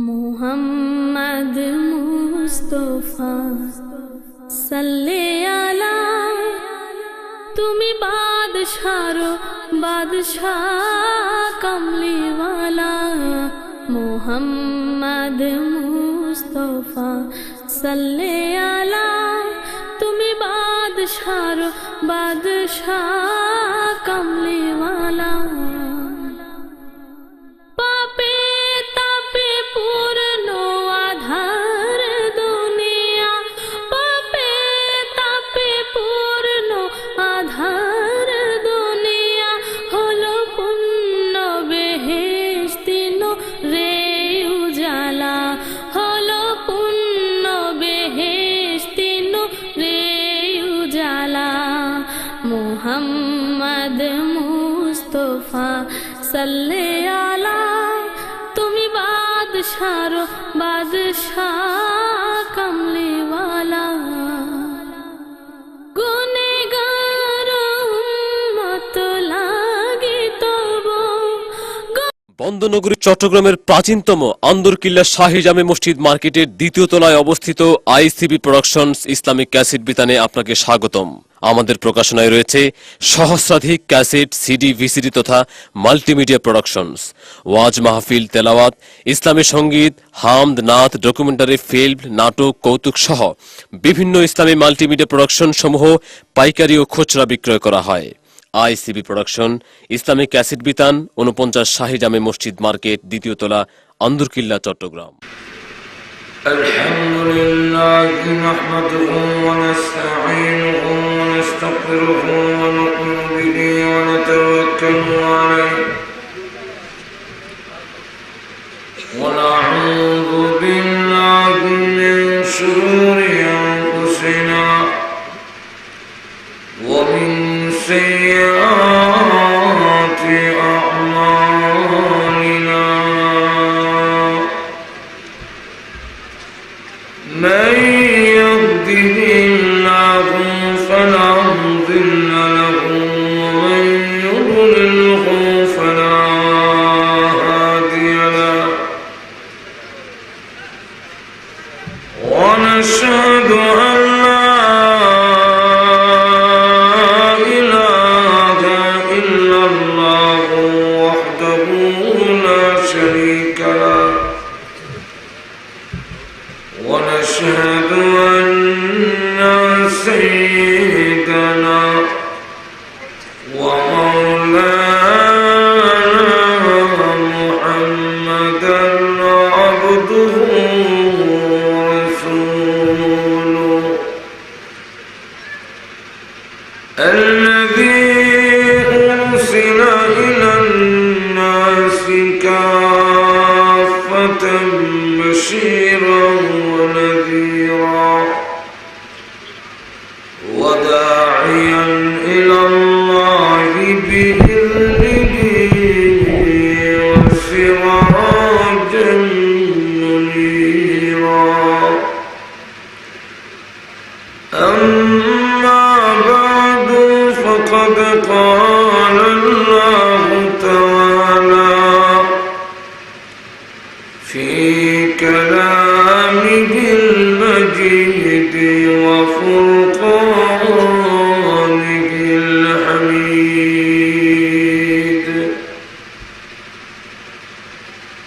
মুহাম্মদ মুস্তাফা সাল্লে আলা, তুমি বাদশাহ কমলিওয়ালা। মুহাম্মদ মুস্তাফা সাল্লে আলা, তুমি বাদশাহ কমলিওয়ালা। পাপে তাপে পূর্ণ আধার দুনিয়া, পাপে তাপে পূর্ণ আধার দুনিয়া, হলো পুণ্য বেহেশতি নূরে উজালা, হলো পুণ্য বেহেশতি নূরে উজালা। মুহাম্মদ মুস্তাফা সাল্লে আলা, তুমি বাদশাহ কমলিওয়ালা। গুনেগার উম্মত লাগি তবু। বন্দনগরী চট্টগ্রামের প্রাচীনতম আন্দরকিল্লা শাহী জামে মসজিদ মার্কেটের দ্বিতীয় তলায় অবস্থিত আইসিবি প্রোডাকশনস ইসলামিক ক্যাসেট বিতানে আপনাকে স্বাগতম। আমাদের প্রকাশনায় রয়েছে সহস্রাধিক ক্যাসেট, সিডি, ভিসিডি তথা মাল্টিমিডিয়া প্রোডাকশনস, ওয়াজ মাহফিল, তেলাওয়াত, ইসলামী সঙ্গীত, হামদ, নাত, ডকুমেন্টারি ফিল্ম, নাটক, কৌতুক সহ বিভিন্ন ইসলামী মাল্টিমিডিয়া প্রোডাকশন সমূহ পাইকারি ও খুচরা বিক্রয় করা হয়। আইসিবি প্রোডাকশন ইসলামিক ক্যাসেট বিতান 49 শাহী জামে মসজিদ মার্কেট, দ্বিতীয় তলা, আন্দরকিল্লা, চট্টগ্রাম। الحمد لله نحمده ونستعينه ونستغفره ونؤمن به ونتوكل عليه ونعوذ بالله من شرور أنفسنا ومن سيئات أعمالنا. من يهده الله فلا مضل له ومن يضلله فلا هادي له. ونشهد أن لا إله إلا الله وحده لا شريك له. ونشهد أن سيدنا ومولانا محمدا عبده ورسوله الذي أرسل إلى الناس كافة بشيرا ونذيرا وداعيا إلى الله بإذنه وسراجا منيرا. أما بعد فقد قال الله تعالى في كلامه المجيد وفرقانه الحميد.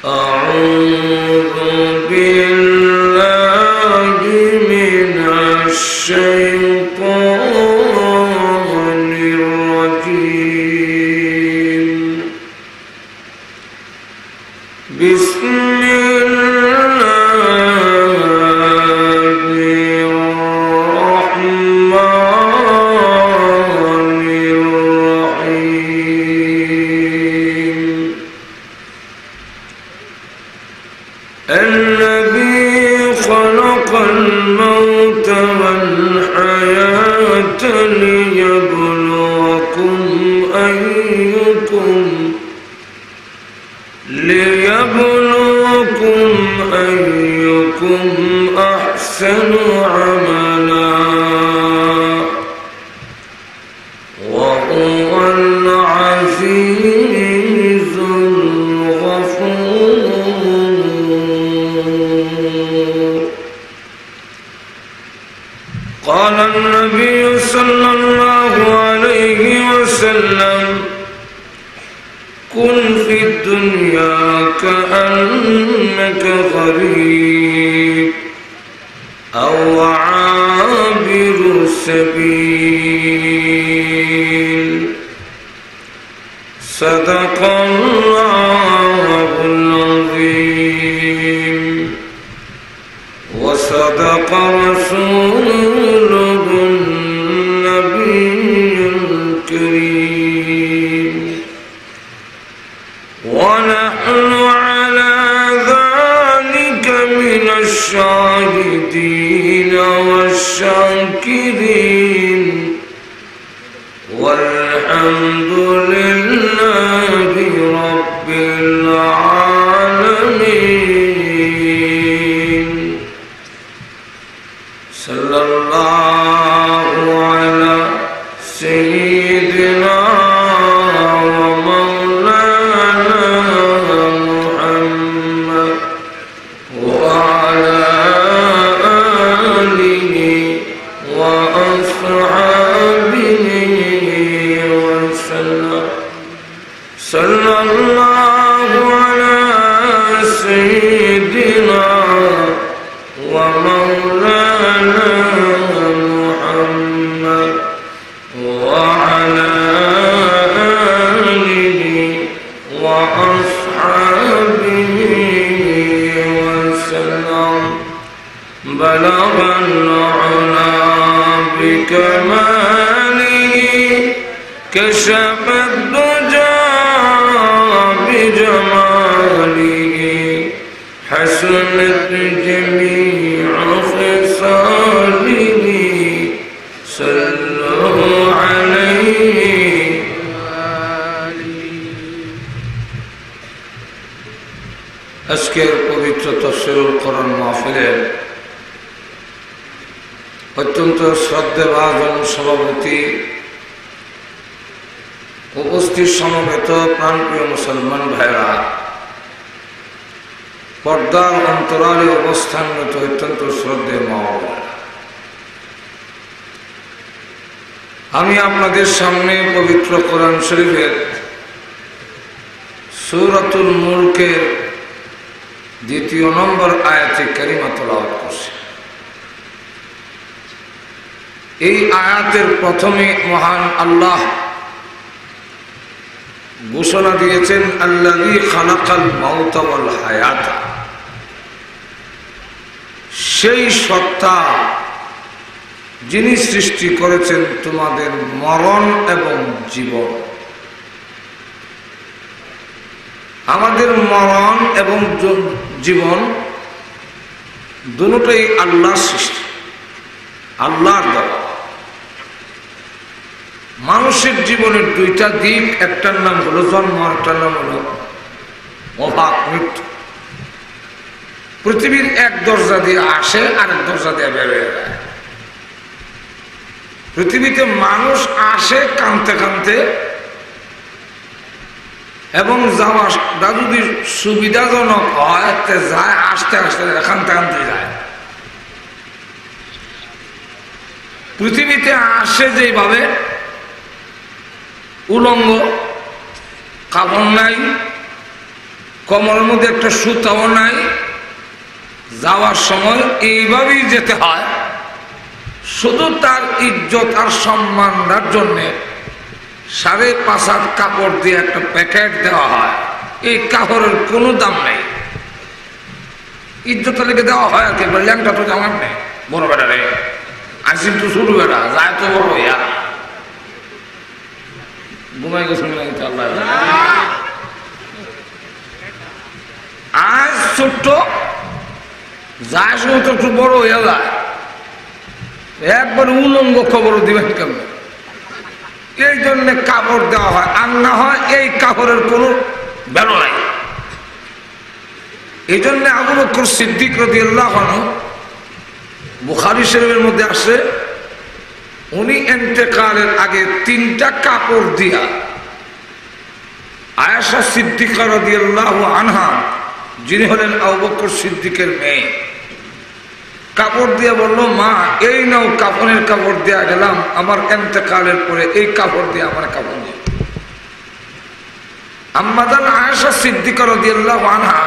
أعوذ بالله من الشيطان الرجيم. بسم الذي خلق الموت والحياة ليبلوكم أيكم أحسن عملا وهو العزيز الغفور. كن في الدنيا كأنك غريب أو عابر سبيل صدق الله العظيم وصدق رسوله النبي الكريم ونحن على ذلك من الشاهدين والشاكرين والحمد لله رب العالمين صلى الله على سيدنا ومولانا محمد وعلى آله وأصحابه وسلم صلى الله على سيدنا ومولانا محمد وعلى آله وأصحابه وسلم بلغ العلا بكماله كشف الدجى بجماله حسنت جميع خصاله صلوا عليه আজকের পবিত্র তাফসীরুল কোরআন মাহফিলের অত্যন্ত শ্রদ্ধেভাজন সভাপতি, উপস্থিত সমবেত প্রাণপ্রিয় মুসলমান ভাইরা, পর্দার অন্তরালে অবস্থানরত অত্যন্ত শ্রদ্ধেয় মা ও বোনেরা, আমি আপনাদের সামনে পবিত্র কোরআন শরীফের সূরাতুল মুলকের 2 নম্বর আয়াতে কারিমা তেলাওয়াত করছি। এই আয়াতের প্রথমে মহান আল্লাহ ঘোষণা দিয়েছেন আল্লাযী খালাকাল মাউতা ওয়াল হায়াতা, সেই সত্তা যিনি সৃষ্টি করেছেন তোমাদের মরণ এবং জীবন। আমাদের মরণ এবং জীবন দুটোই আল্লাহর সৃষ্টি, আল্লাহর দেওয়া। মানুষের জীবনের 2টা দিক, একটার নাম হলো জন্ম, একটার নাম হলো অভাব, মৃত্যু। পৃথিবীর এক দরজা দিয়ে আসে, আরেক দরজা দিয়ে বের হয়ে যায়। পৃথিবীতে মানুষ আসে কাঁদতে কাঁদতে, এবং যাওয়াটা যদি সুবিধাজনক হয় যায়, আসতে আসতে কাঁদতে কাঁদতে যায়। পৃথিবীতে আসে যেভাবে উলঙ্গ, কাপড় নাই, কোমরের মধ্যে একটা সুতাও নাই, যাওয়ার সময় এইভাবেই যেতে হয়। শুধু তার ইজ্জত আর সম্মানটার জন্যে 5.5 হাত কাপড় দিয়ে একটা প্যাকেট দেওয়া হয়। এই কাপড়ের কোনো দাম নেই, ইজ্জত লেগে দেওয়া হয় আর কি। ল্যাংটা তো জামার নেই, বড় বেটা রে আসিম তো ছোট বেটা, যায় তো বড় ইয়া ঘুমাই গেছে। আজ ছোট্ট যায় সময় তো একটু বড় হইয়া যায়, একবার উলঙ্গ খবর দিবেন কেমন? এই জন্য কাপড় দেওয়া হয়, আর না হয় এই কাপড়ের কোনো ভ্যালু নাই। এই জন্য আবু বকর সিদ্দিক রাদিয়াল্লাহু আনহু, বুখারী শরীফের মধ্যে আসে, উনি ইন্তেকালের আগে 3টা কাপড় দিয়া আয়েশা সিদ্দিকা রাদিয়াল্লাহু আনহা, যিনি হলেন আবু বকর সিদ্দিকের মেয়ে, কাপড় দিয়ে বললো, মা এই নাও কাফনের কাপড় দেয়া গেলাম, আমার ইন্তেকালের পরে এই কাপড় দিয়ে আমার কাপড় দিয়ে। আম্মা জান আয়েশা সিদ্দিকা রাদিয়াল্লাহু আনহা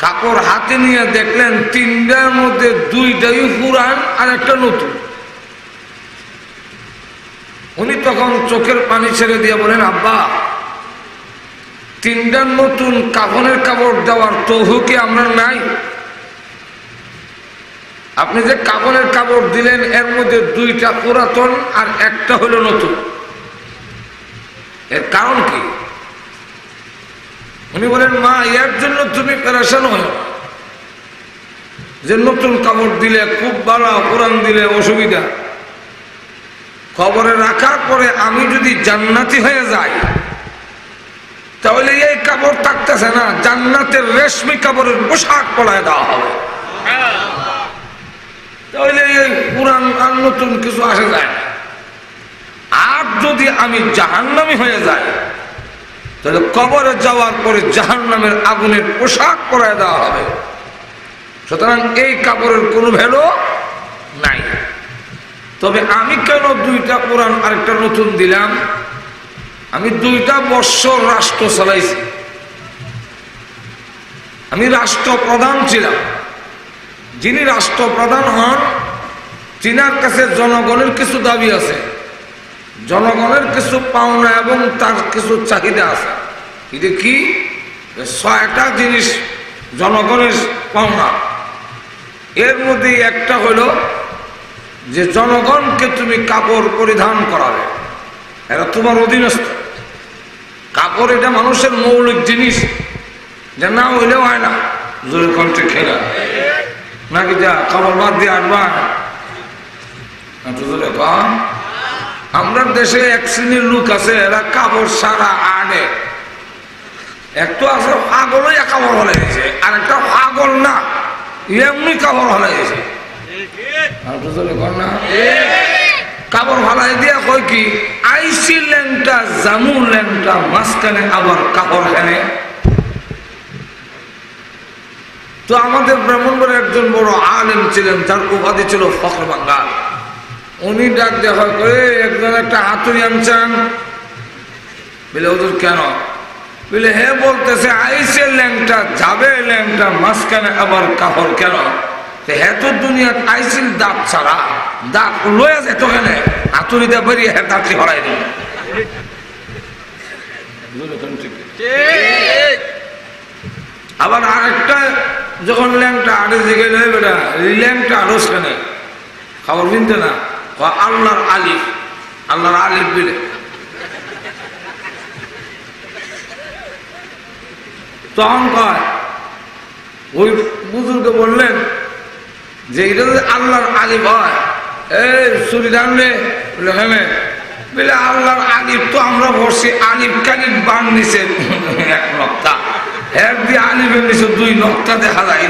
কাপড় হাতে নিয়ে দেখলেন তিনটার মধ্যে দুইটাই পুরান আর একটা নতুন। উনি তখন চোখের পানি ছেড়ে দিয়ে বলেন, আব্বা, তিনটার নতুন কাফনের কাপড় দেওয়ার তৌফিক আমরা নাই? আপনি যে কাফনের কাপড় দিলেন এর মধ্যে দুইটা পুরাতন আর একটা হলো নতুন, এর কারণ কি? উনি বলেন, মা, এর জন্য তুমি পেরেশান হও যে নতুন কাপড় দিলে খুব ভালো, পুরান দিলে অসুবিধা। কবরে রাখার পরে আমি যদি জান্নাতি হয়ে যাই তাহলে এই কাপড় থাকতেছে না, জান্নাতের রেশমি কাপড়ের পোশাক পরায় দেওয়া হবে, তাহলে এই পুরান আর নতুন কিছু আসে যায় না। আর যদি আমি জাহান্নামী হয়ে যাই তাহলে কবরে যাওয়ার পরে জাহান্নামের আগুনের পোশাক পরায় দেওয়া হবে। সুতরাং এই কাপড়ের কোনো ভ্যালু নাই। তবে আমি কেন দুইটা পুরান আরেকটা নতুন দিলাম? আমি 2টা বৎসর রাষ্ট্র চালাইছি, আমি রাষ্ট্রপ্রধান ছিলাম। যিনি রাষ্ট্রপ্রধান হন তিনার কাছে জনগণের কিছু দাবি আছে, জনগণের কিছু পাওনা এবং তার কিছু চাহিদা আছে। এটা কি? 6টা জিনিস জনগণের পাওনা। এর মধ্যে একটা হলো যে জনগণকে তুমি কাপড় পরিধান করাবে, এটা তোমার অধীনস্থ। কাপড় এটা মানুষের মৌলিক জিনিস, যে না হইলেও হয় না। জোরে কণ্ঠে খেলা নাকি যা কাপড় বাদ দিয়ে আসবা? আমরা দেশে এক শ্রেণীর লোক আছে, এরা কাপড় সারা আনে। একটু আছে পাগলই কাপড় হলে গেছে, আর একটা পাগল না, এমনি কাপড় হলে গেছে। কাপড় ভালাই দিয়া কই কি, আইসি ল্যাংটা জামু ল্যাংটা, মাঝখানে আবার কাপড় হেনে। তো আমাদের ব্রাহ্মণবাড়ির একজন বড় আলেম ছিলেন, যার উপাধি ছিল ফখর বাঙ্গাল। উনি ডাক দেখা করে, একজন একটা হাতুড়ি আনছেন। বলে, হুজুর কেন? বলে, হে বলতেছে আইসে ল্যাংটা যাবে ল্যাংটা, মাঝখানে আবার কাপড় কেন? হ্যাঁ তো দুনিয়া আইসিল দাঁত ছাড়া, দাঁত লয়ে যেত কেনে, হাতুড়িতে বেরিয়ে হ্যাঁ দাঁতটি হরাই দিল। আবার আরেকটা যখন ল্যাংটা আড়ে দিকে বেটা, ল্যাংটা আড়স কেন খবর কিনতে না, আল্লাহর আলিফ, আল্লাহর আলিফ বিলে। তখন কয় ওই বুজুর্গ বললেন যে এটা যদি আল্লাহর আলিফ হয়, এই চুরি জানলে বলে হ্যাঁ, বলে আল্লাহর আলিফ তো আমরা বসছি, আলিফ কালিফ বান নিছে 1 নক্তা, এর দিয়ে আলিফের নিচে 2 নক্তা দেখা যায়।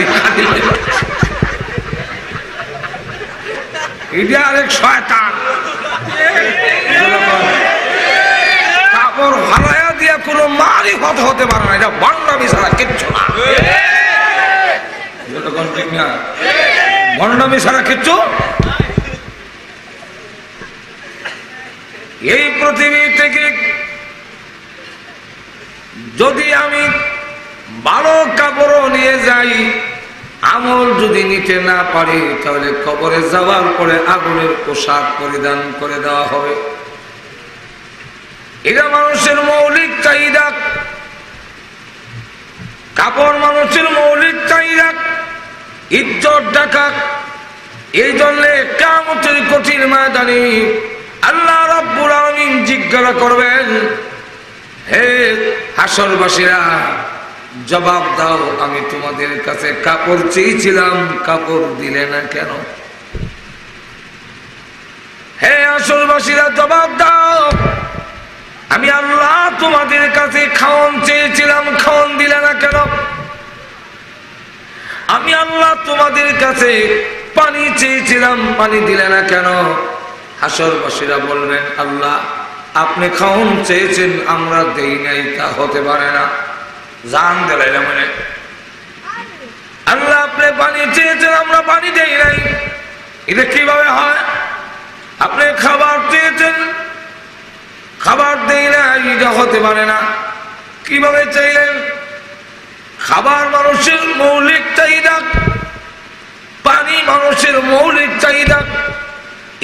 এটা আরেক শয়তান। কাপড় ভাড়াইয়া দিয়ে কোনো মারিফত হতে পারে না, এটা ভণ্ডামি ছাড়া কিচ্ছু না। ভণ্ডামি ছাড়া কিচ্ছু। এই পৃথিবী থেকে যদি আমি ভালো কাপড়ও নিয়ে যাই, আমল যদি নিতে না পারি, তাহলে কবরে যাওয়ার পরে আগুনের পোশাক পরিধান করে দেওয়া হবে। এটা মানুষের মৌলিক চাহিদা। কাপড় মানুষের মৌলিক চাহিদা, ইজ্জত ডাকা। এই জন্য কিয়ামতের কঠিন ময়দানে আল্লাহ রাব্বুল আলামিন জিজ্ঞাসা করবেন, হে হাসরবাসীরা, জবাব দাও, আমি তোমাদের কাছে কাপড় চেয়েছিলাম, কাপড় দিলে না কেন? হে হাসরবাসীরা, জবাব দাও, আমি আল্লাহ তোমাদের কাছে খাওয়ান চেয়েছিলাম, খাওয়ান দিলে না কেন? আমি আল্লাহ তোমাদের কাছে পানি চেয়েছিলাম, পানি দিলে না কেন? হাসরবাসীরা বলবেন, আল্লাহ আপনি খাওয়ান চেয়েছেন, আমরা দেই নাই, তা হতে পারে না। জান দিলাইলাম মানে, আল্লাহ আপনি পানি চেয়েছেন, আমরা পানি দেই নাই, এটা কিভাবে হয়? আপনি খাবার চেয়েছেন, খাবার দেই না, এটা হতে পারে না। কিভাবে চাইলেন? খাবার মানুষের মৌলিক চাহিদা, পানি মানুষের মৌলিক চাহিদা।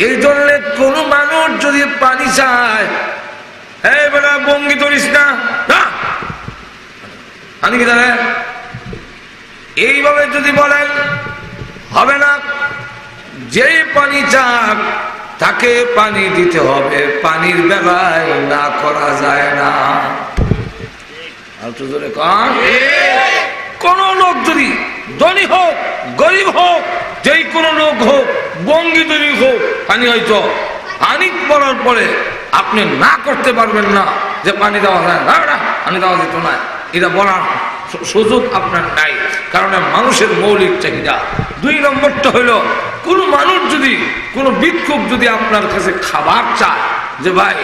এই জন্য কোন মানুষ যদি পানি চায়, এই বেলা বঙ্গি ধরিস না, পানি কি জানে, এইভাবে যদি বলেন হবে না। যে পানি চাক তাকে পানি দিতে হবে, পানির বেলায় না করা যায় না। কোন লোক যদি ধনী হোক গরিব হোক, যেই কোন লোক হোক, বঙ্গি ধনী হোক, পানি হয়তো পানি পড়ার পরে আপনি না করতে পারবেন না যে পানি দেওয়া যায় না, পানি দেওয়া যেত না, এটা বলার সুযোগ আপনার নাই, কারণ মানুষের মৌলিক চাহিদা। 2 নম্বরটা হইল, কোন মানুষ যদি, কোন ভিক্ষুক যদি আপনার কাছে খাবার চায় যে ভাই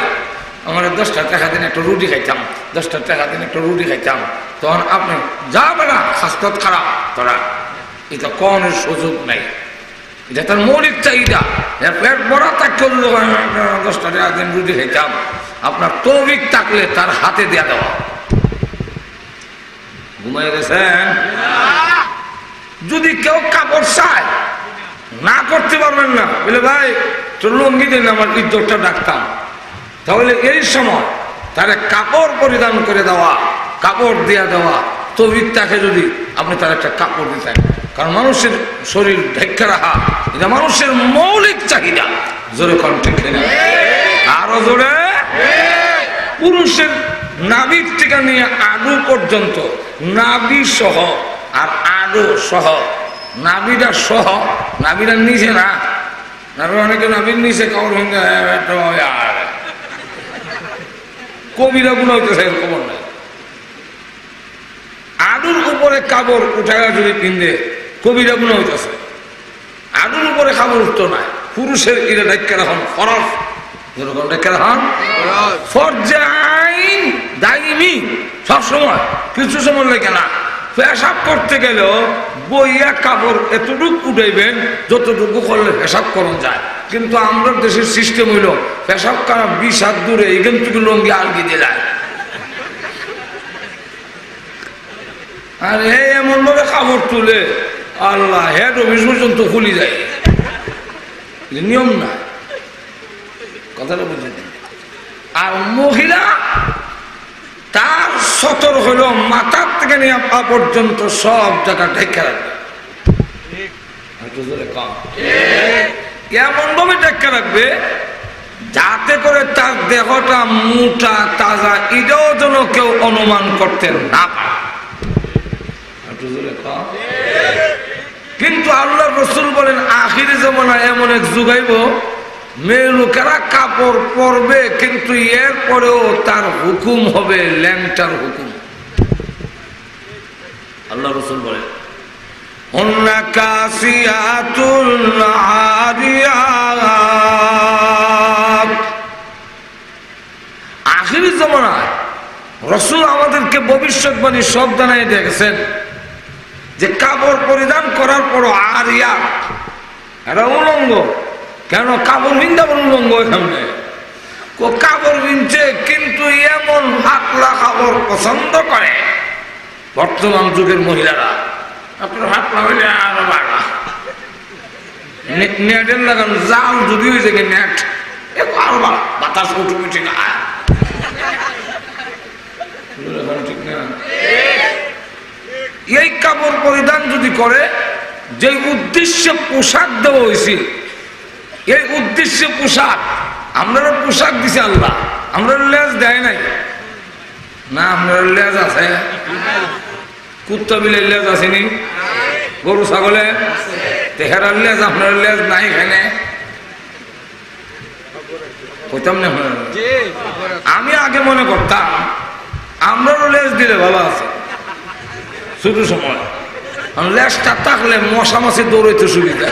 আমার 10টা টাকা দিন একটা রুটি খাইতাম, 10টা টাকা দিন একটা রুটি খাইতাম, তখন আপনি যাবে না, স্বাস্থ্য খারাপ তোরা, এটা কনের সুযোগ নাই। এটা তার মৌলিক চাহিদা। পেট ভরা থাকতে 10টা টাকা দিন রুটি খাইতাম, আপনার তৌফিক থাকলে তার হাতে দেয়া দেওয়া। ঘুমাই গেছেন? যদি কেউ কাপড় চায়, না করতে পারবেন না, বলে ভাই তোর লুঙ্গি দিন আমার ইজ্জতটা ডাকতাম, তাহলে এই সময় তার কাপড় পরিধান করে দেওয়া, কাপড় দেয়া দেওয়া, তৌফিক থাকে যদি আপনি তার একটা কাপড় দিতেন। কারণ মানুষের শরীর ঢেকে রাখা এটা মানুষের মৌলিক চাহিদা। জোরে কোন ঠিক না? আরো জোরে। পুরুষের নাভির থেকে নিয়ে আডু পর্যন্ত, নাভি সহ আর আডু সহ, নাভিটা সহ, নাভিটা নিচে না, নাভি অনেকে নাভির নিচে কাপড় ভেঙে কবিরা গুলো হইতেছে, খবর নাই। আডুর উপরে কাপড় উঠায় যদি পিন্ধে কবিরা গুলো হইতেছে, আডুর উপরে কাপড় উঠতো না। পুরুষের এটা ডাক্তার হন ফরজ, যেরকম ডাক্তার হন ফরজাইন দাইমি, সবসময়, কিছু সময় লেগে না। পেশাব করতে গেলেও বইয়া কাপড় এতটুকু উঠাইবেন যতটুকু করলে পেশাব করন যায়। কিন্তু আমরা দেশের সিস্টেম হইল পেশাব করা 20 হাত দূরে, এখান থেকে লঙ্গি আলগি দিয়ে যায়। আর এমন ভাবে কাপড় তুলে আল্লাহ হেড অফিস পর্যন্ত খুলি যায়, নিয়ম না, কথাটা বুঝে। আর মহিলা তার সতর হইল মাথার থেকে নিয়ে পা পর্যন্ত সব জায়গা ঢেকে রাখবে, এমন ভাবে ঢেকে রাখবে যাতে করে তার দেহটা মোটা তাজা, এটাও যেন কেউ অনুমান করতে না পারে। কিন্তু আল্লাহ রসুল বলেন আখিরি জামানায় এমন এক যুগ আইব, মেয়ে লোকেরা কাপড় পরবে কিন্তু এর পরেও তার হুকুম হবে ল্যাংটার হুকুম। আল্লাহ রসুল বলেন আখিরি জামানায় রসুল আমাদেরকে ভবিষ্যৎবাণী সব জানাই দেখেছেন যে কাপড় পরিধান করার পরও আরিয়া, এটা উলঙ্গ। কেন কাপড় বিন্দা উলঙ্গ? এখানে কাপড় বিনছে কিন্তু এমন হাতলা কাপড় পছন্দ করে বর্তমান যুগের মহিলারা। আপনার হাতলা হইলে আরো বাড়া, নেটের লাগান জাল যদি হয়েছে নেট আরো বাড়া, বাতাস অটোমেটিক ঠিক না? এই কাপড় পরিধান যদি করে, যে উদ্দেশ্যে পোশাক দেওয়া হয়েছে, এই উদ্দেশ্যে পোশাক, আমরা পোশাক দিছে আল্লাহ, আমরা লেজ দেয় নাই না, আপনার লেজ আছে, কুত্তা বিলে লেজ আসেনি, গরু ছাগলে তেহারার লেজ, আপনার লেজ নাই এখানে। আমি আগে মনে করতাম আমরাও লেজ দিলে ভালো আছে, শুধু সময় লেজটা থাকলে মশা মাছি দৌড়াইতে সুবিধা।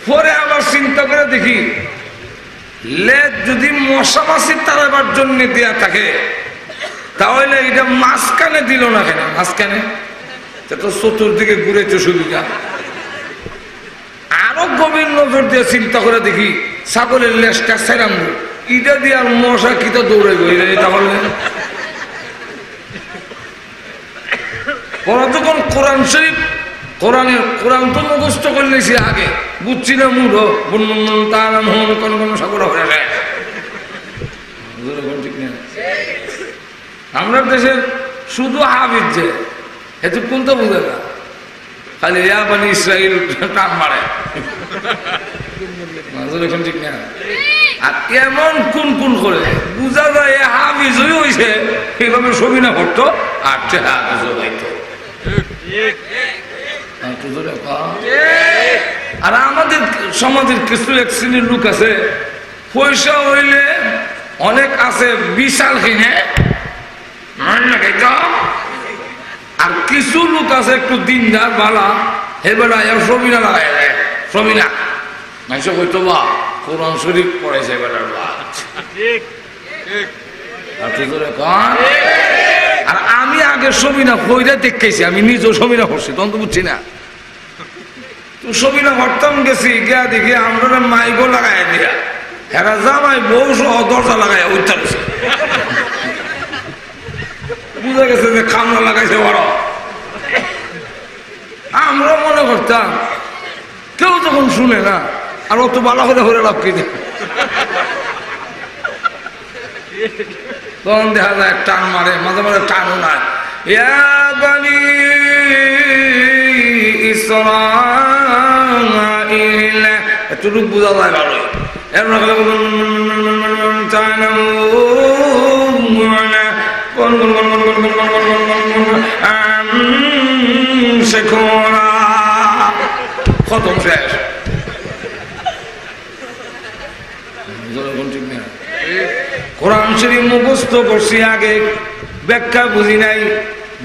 পরে আবার চিন্তা করে দেখি লেজ যদি মশা মাছি তাড়াবার জন্য দেয়া থাকে তাহলে এটা মাঝখানে দিল না কেন? মাঝখানে তো চতুর্দিকে ঘুরেছে সুবিধা। আরো আরো গভীর নজর দিয়ে চিন্তা করে দেখি ছাগলের লেজটা সেরাম ইটা দিয়ে আর মশা কিতা দৌড়ে গই তাহলে ওরা যখন কোরআন শরীফ কোরআন তো মুখস্থ করলে সে আগে বুঝছি না মুড়ো তার মন কোন কোন সাগর হয়ে যায়। আমরা দেশের শুধু হাফিজ যে এত কোন তো বুঝে না, খালি ইয়াবানি ইসরাইল টান মারে এখন ঠিক না। আর এমন কোন কোন করে বুঝা যায় হাফিজ হয়েছে এইভাবে ছবি না করতো আর হাফিজ হইতো। আর আমাদের সমাজের কিছু এক শ্রেণীর লোক আছে পয়সা হইলে অনেক আছে বিশাল কিনে, আর কিছু লোক আছে একটু দিনদার বালা এবারে ছবি না লাগাই দেয়, ছবি না মাইসে হইতো বা কোরআন শরীফ পড়েছে এবার আর আমি আগে সবিনা কইরা দেখেছি, আমি নিজেও সবিনা করছি তখন তো বুঝছি না। তো সবিনা করতাম গেছি গিয়া দেখি আমরা মাইকও লাগাই দিয়া হেরা জামাই বউ সহ দরজা লাগাই উঠতে বুঝা গেছে যে খামলা লাগাইছে বড়। আমরা মনে করতাম কেউ যখন শুনে না আর অত ভালো করে হরে লাভ কি তখন দেখা যায় টান মারে, মাঝে মাঝে টানও না। এতটুকু বোঝা যায় ভালো। খতম শেষ। কোরআন শরীফ মুখস্থ করছি আগে, ব্যাখ্যা বুঝি নাই।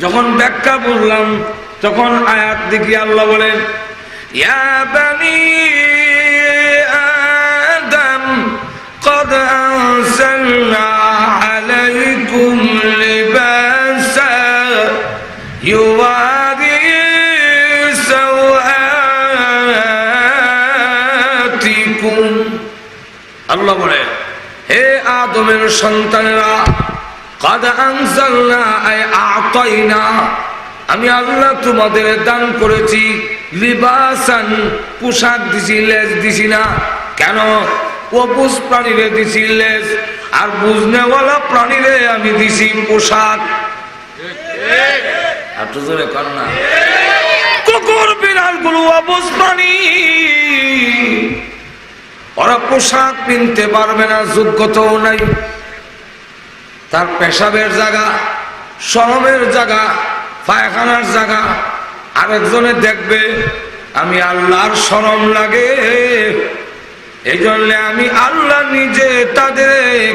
যখন ব্যাখ্যা বুঝলাম তখন আয়াত দেখি আল্লাহ বলেন ইয়া বানি আদম قد أنزلنا عليكم لباسا يواري سوآتكم। আল্লাহ বলে হে আদমের সন্তানেরা قد أنزلنا أي أعطينا আমি আল্লাহ তোমাদের দান করেছি লিবাসান পোশাক দিছি, লেজ দিছি না। কেন? অবুঝ প্রাণীরে দিছি লেজ, আর বুঝনেওয়ালা প্রাণীরে আমি দিছি পোশাক। কুকুর বিড়াল গুলো অবুঝ প্রাণী, ওরা পোশাক কিনতে পারবে না, যোগ্যতাও নাই। তার পেশাবের জায়গা, শরমের জায়গা, পায়খানার জায়গা আরেকজনে দেখবে। আমি আল্লাহর শরম লাগে, এই জন্য আমি আল্লাহ নিজে তাদের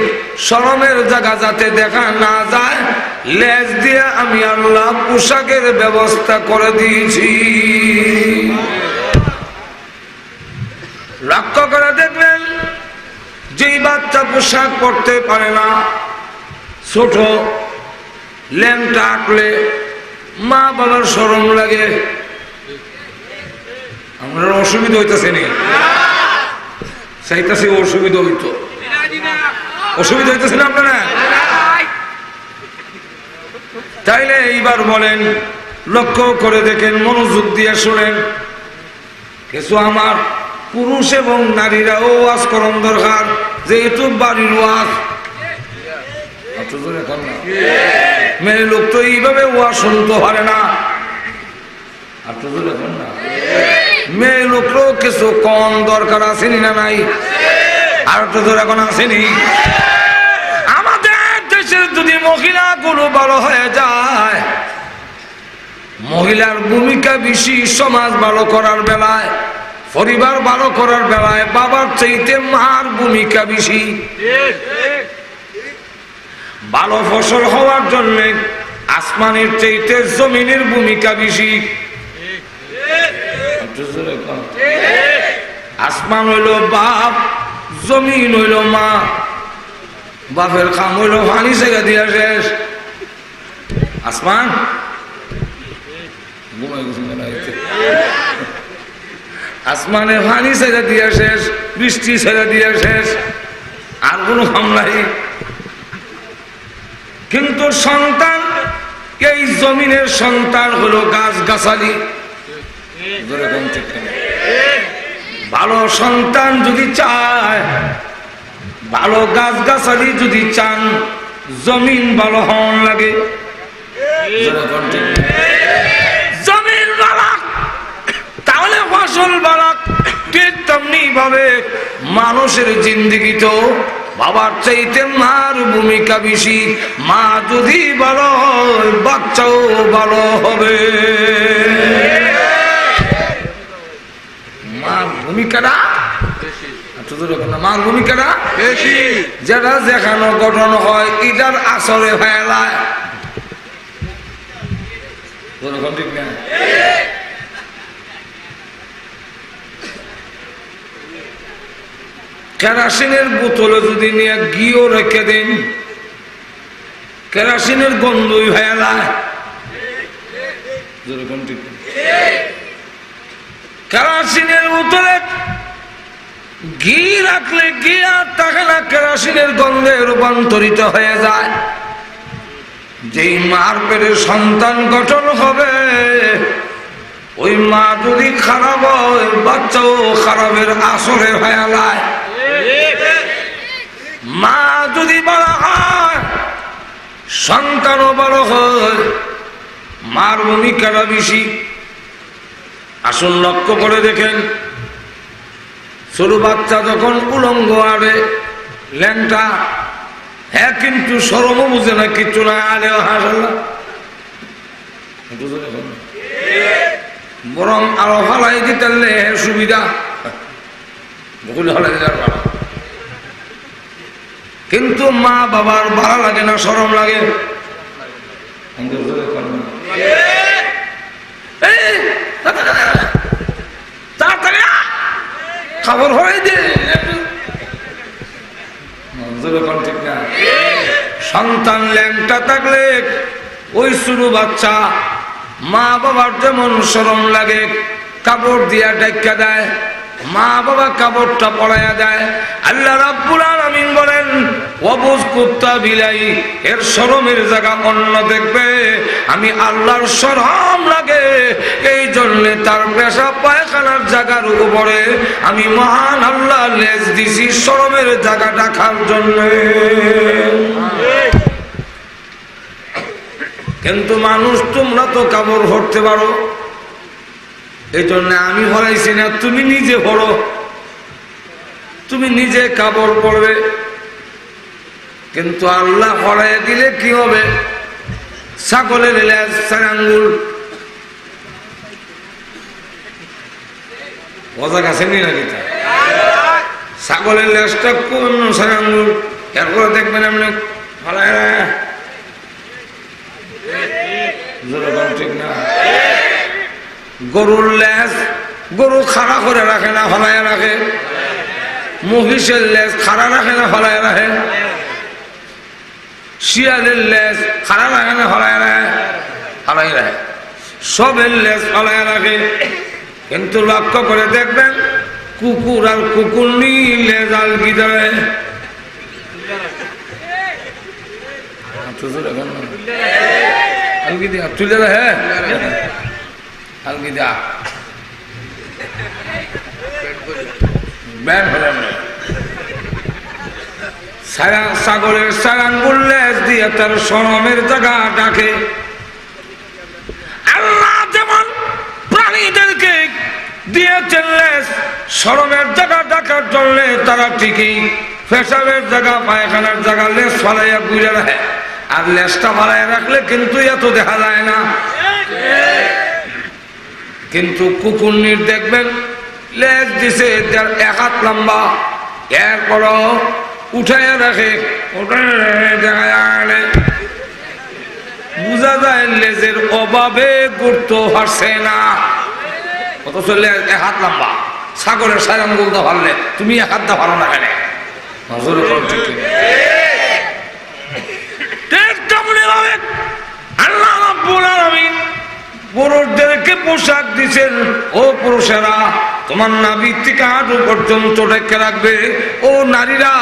শরমের জায়গা যাতে দেখা না যায় লেজ দিয়ে আমি আল্লাহ পোশাকের ব্যবস্থা করে দিয়েছি। লক্ষ্য করে দেখবেন যেই বাচ্চা পোশাক পরতে পারে না, ছোট ল্যাংটা আঁকলে মা বাবার শরম লাগে। আমরা অসুবিধা হইতেছে নি চাইতেছি, অসুবিধা হইতো, অসুবিধা হইতেছে না আপনারা? তাইলে এইবার বলেন, লক্ষ্য করে দেখেন, মনোযোগ দিয়ে শোনেন। কিছু আমার পুরুষ এবং নারীরাও ওয়াজ করণ দরকার, যেহেতু বাড়ির ওয়াজ। মেয়ে লোক তো এইভাবে ওয়াজ শুনতে পারে না। মেয়ে লোকরও কিছু কম দরকার আসেনি না নাই? আর তো এখন আসেনি। আমাদের দেশের যদি মহিলাগুলো ভালো হয়ে যায়, মহিলার ভূমিকা বেশি সমাজ ভালো করার বেলায়, পরিবার ভালো করার বেলায় বাবার চাইতে মার ভূমিকা বেশি। ভালো ফসল হওয়ার জন্য আসমানের চাইতে জমিনের ভূমিকা বেশি। আসমান হইল বাপ, জমিন হইল মা। বাপের কাম হইল পানি সেগা দিয়া শেষ। আসমান আসমানে পানি ছেড়ে দিয়ে শেষ, বৃষ্টি ছেড়ে দিয়ে শেষ, আর কোনো হামলাই। কিন্তু সন্তান, এই জমিনের সন্তান হলো গাছ গাছালি। ভালো সন্তান যদি চায়, ভালো গাছ গাছালি যদি চান, জমিন ভালো হওয়ার লাগে। জমিন বালাক, তাহলে ফসল বালাক। ঠিক তেমনি ভাবে মানুষের জিন্দেগি তো বাবার চাইতে মার ভূমিকা বেশি। মা যদি ভালো হয়, বাচ্চাও ভালো হবে। মার ভূমিকাটা মার ভূমিকাটা বেশি। যেটা যেখানে গঠন হয় এটার আসরে ফেলায়। ঠিক না? কেরাসিনের বোতলে যদি নিয়ে ঘিও রেখে দেন, কেরাসিনের গন্ধই ফেলায়। কেরাসিনের বোতলে ঘি রাখলে ঘি আর থাকে না, কেরাসিনের গন্ধে রূপান্তরিত হয়ে যায়। যেই মার পেটে সন্তান গঠন হবে, ওই মা যদি খারাপ হয়, বাচ্চাও খারাপের আসরে ফেলায়। মা যদি বড় হয়, সন্তানও বড় হয়। মার ভূমিকাটা বেশি। আসুন লক্ষ্য করে দেখেন, ছোট বাচ্চা যখন উলঙ্গ আড়ে ল্যাংটা, হ্যাঁ কিন্তু সরমও বুঝে না, কিচ্ছু না, আলেও হাসল, বরং আরো ফালাই দিতে সুবিধা। কিন্তু মা বাবার ভালো লাগে না, শরম লাগে। তাড়াতাড়ি খবর হয়ে দে। ঠিক না? সন্তান ল্যাংটা থাকলে ওই শুরু বাচ্চা মা বাবার যেমন শরম লাগে, কাপড় দিয়া ডাইকা দেয়, মা বাবা কাপড়টা পরাইয়া দেয়। আল্লাহ রাব্বুল আলামিন বলেন, অবুজ কুত্তা বিলাই এর শরমের জায়গা অন্য দেখবে, আমি আল্লাহর শরম লাগে, এই জন্য তার পেশাব পায়খানার জায়গার উপরে আমি মহান আল্লাহ লেজ দিছি শরমের জায়গা রাখার জন্য। কিন্তু মানুষ, তোমরা তো কাপড় ভরতে পারো, এই জন্য আমি ভরাইছি না, তুমি নিজে ভরো, তুমি নিজে কাপড় পরবে। কিন্তু আল্লাহ ভরাই দিলে কি হবে? ছাগলের লেজ 4 আঙ্গুল, বোঝা গেছে নি নাকি? ছাগলের লেজটা কোন 4 আঙ্গুল, এরপরে দেখবেন এমনি ফলাই। ঠিক না? গরুর লেজ, গরু খাড়া করে রাখে না, ফলাইয়া রাখে। মহিষের লেজ খাড়া রাখে না, ফলাইয়া রাখে। শিয়ালের লেজ খাড়া রাখে না, ফলাইয়া রাখে, ফলাই রাখে। সবের লেজ ফলাইয়া রাখে। কিন্তু লক্ষ্য করে দেখবেন, কুকুর আর কুকুর নি লেজ আলগি দেয়। আলগি দিয়া তুলে রাখে, আলগি দিয়া ছাগলের 4 আঙ্গুল লেজ দিয়ে তার শরমের জায়গা ডাকে। আল্লাহ যেমন প্রাণীদেরকে দিয়েছেন লেজ শরমের জায়গা ডাকার জন্য, তারা ঠিকই পেশাবের জায়গা পায়খানার জায়গা লেজ ফালাইয়া ঘুরে রাখে। আর লেজটা ফালাইয়া রাখলে কিন্তু এত দেখা যায় না। কিন্তু কুকুরনির দেখবেন লেজ দিছে 1 হাত লম্বা, এরপরও উঠাইয়া রাখে, বুঝা যায় লেজের অভাবে ঘুরতে পারছে না। অথচ লেজ 1 হাত লম্বা, ছাগলের 4 আঙ্গুল দা ভাললে তুমি 1 হাত দা ভালো না কেন? আল্লাহ রাব্বুল আলামিন পুরুষদেরকে পোশাক দিচ্ছেন। ও পুরুষেরা, তোমার নাভির থেকে হাঁটু পর্যন্ত ঢেকে রাখবে। ও নারীরা,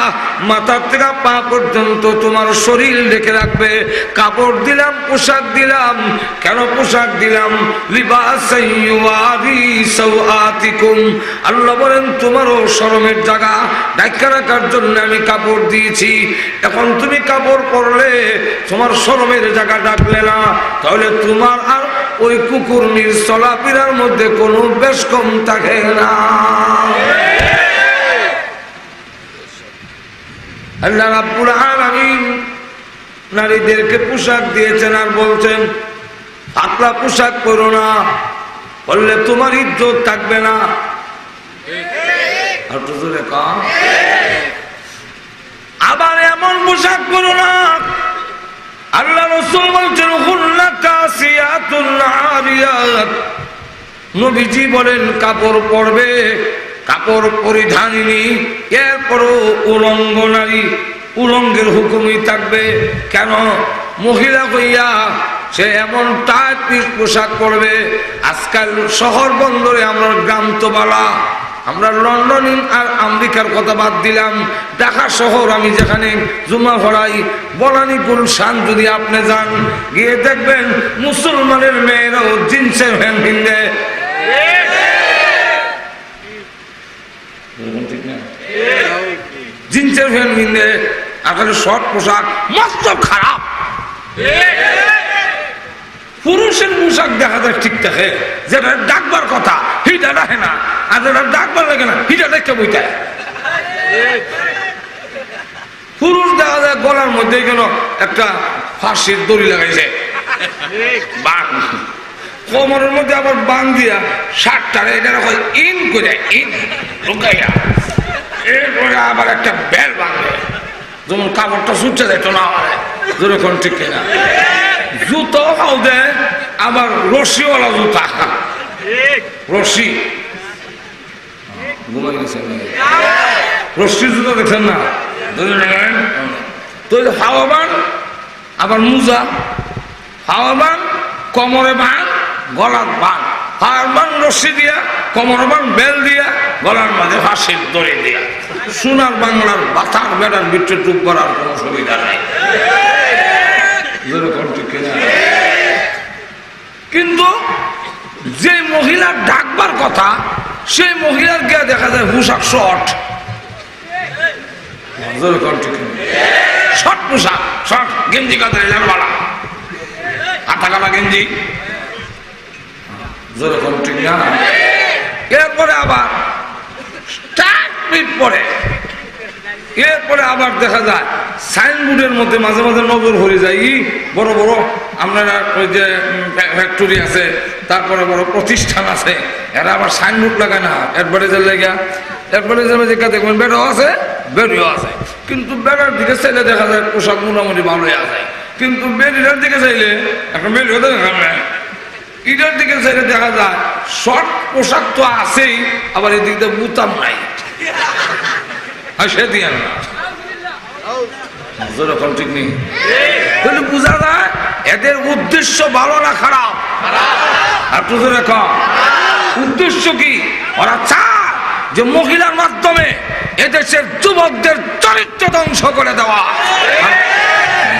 মাথার থেকে পা পর্যন্ত তোমার শরীর ঢেকে রাখবে। কাপড় দিলাম, পোশাক দিলাম। কেন পোশাক দিলাম? লিবাসান ইউয়ারি সাওআতিকুম, আল্লাহ বলেন তোমারও শরমের জায়গা ঢাকা রাখার জন্য আমি কাপড় দিয়েছি। এখন তুমি কাপড় পরলে, তোমার শরমের জায়গা ঢাকলে না, তাহলে তোমার আর ওই কুকুরনির চলাফেরার মধ্যে কোনো বেশ কম থাকে না। আল্লাহ রাব্বুল আলামিন নারীদেরকে পোশাক দিয়েছেন আর বলছেন পাতলা পোশাক পরো না, বললে তোমার ইজ্জত থাকবে না। আবার এমন পোশাক পরো না, আল্লাহ রাসূল বলছেন হুন্না কাসিয়াতুন আরিয়াত, নবীজি বলেন কাপড় পরবে, কাপড় পরিধানিনী, এরপরও উলঙ্গ নারী, উলঙ্গের হুকুমই থাকবে। কেন? মহিলা হইয়া সে এমন টাইট পিস পোশাক পরবে। আজকাল শহর বন্দরে আমরা গ্রাম তো বালা, আমরা লন্ডন আর আমেরিকার কথা বাদ দিলাম, ঢাকা শহর আমি যেখানে জুমা ভরাই, বনানী গুলশান যদি আপনি যান, গিয়ে দেখবেন মুসলমানের মেয়েরাও জিন্সের প্যান্ট পিনবে। জিন্সের প্যান্ট পিনবে, আসলে শর্ট পোশাক মস্ত খারাপ। পুরুষের পোশাক দেখা যায় ঠিক থাকে, যেটা ডাকবার কথা হিটা ডাকে না, আর যেটা ডাকবার লাগে না হিটা দেখতে বইতে। পুরুষ দেখা যায় গলার মধ্যে কেন একটা ফাঁসির দড়ি লাগাইছে, কোমরের মধ্যে আবার বান দিয়া শার্টটারে এটা ইন করে ইন ঢুকাইয়া, এরপরে আবার একটা বেল বাঁধবে, যেমন কাপড়টা ছুটতে যেত না আমার যেরকম ঠিক কিনা। জুতো খাও দেয়, আবার রশিওয়ালা জুতা, রশি রশি জুতো দেখছেন না, তো হাওয়াবান, আবার মুজা, হাওয়াবান কোমরে বান, গলার বান, হাওয়াবান রশি দিয়া, কোমরে বান বেল দিয়া, গলার মাঝে ফাঁসির দড়ি দিয়া। সোনার বাংলার বাতার বেড়ার ভিতরে টুক করার কোনো সুবিধা নাই। কিন্তু যে মহিলার ডাকবার কথা, সেই মহিলার কে দেখা যায় পোশাক শর্ট, শর্ট পোশাক, শর্ট গেঞ্জি কাতারে বাড়া, হাতা কাটা গেঞ্জি, যেরকম ঠিক না। এরপরে আবার পরে, এরপরে আবার দেখা যায় সাইনবোর্ডের মধ্যে মাঝে মাঝে নজর হয়ে যায়, বড় বড় আপনারা ওই যে ফ্যাক্টরি আছে, তারপরে বড় প্রতিষ্ঠান আছে, এরা আবার সাইনবোর্ড লাগায় না অ্যাডভার্টাইজার লেগে। অ্যাডভার্টাইজার যেটা দেখবেন বেড়াও আছে, বেরিও আছে, কিন্তু বেড়ার দিকে চাইলে দেখা যায় পোশাক মোটামুটি ভালোই আছে, কিন্তু বেরিয়ার দিকে চাইলে এখন বেরিও দেখা যায়, ইটার দিকে চাইলে দেখা যায় শর্ট পোশাক তো আছেই, আবার এদিক দিয়ে বুতাম নাই, সে দিয়ে না যেরকম ঠিক নেই। বোঝা যায় এদের উদ্দেশ্য ভালো না খারাপ? আর তো যেরকম উদ্দেশ্য কি, ওরা চায় যে মহিলার মাধ্যমে এদেশের যুবকদের চরিত্র ধ্বংস করে দেওয়া।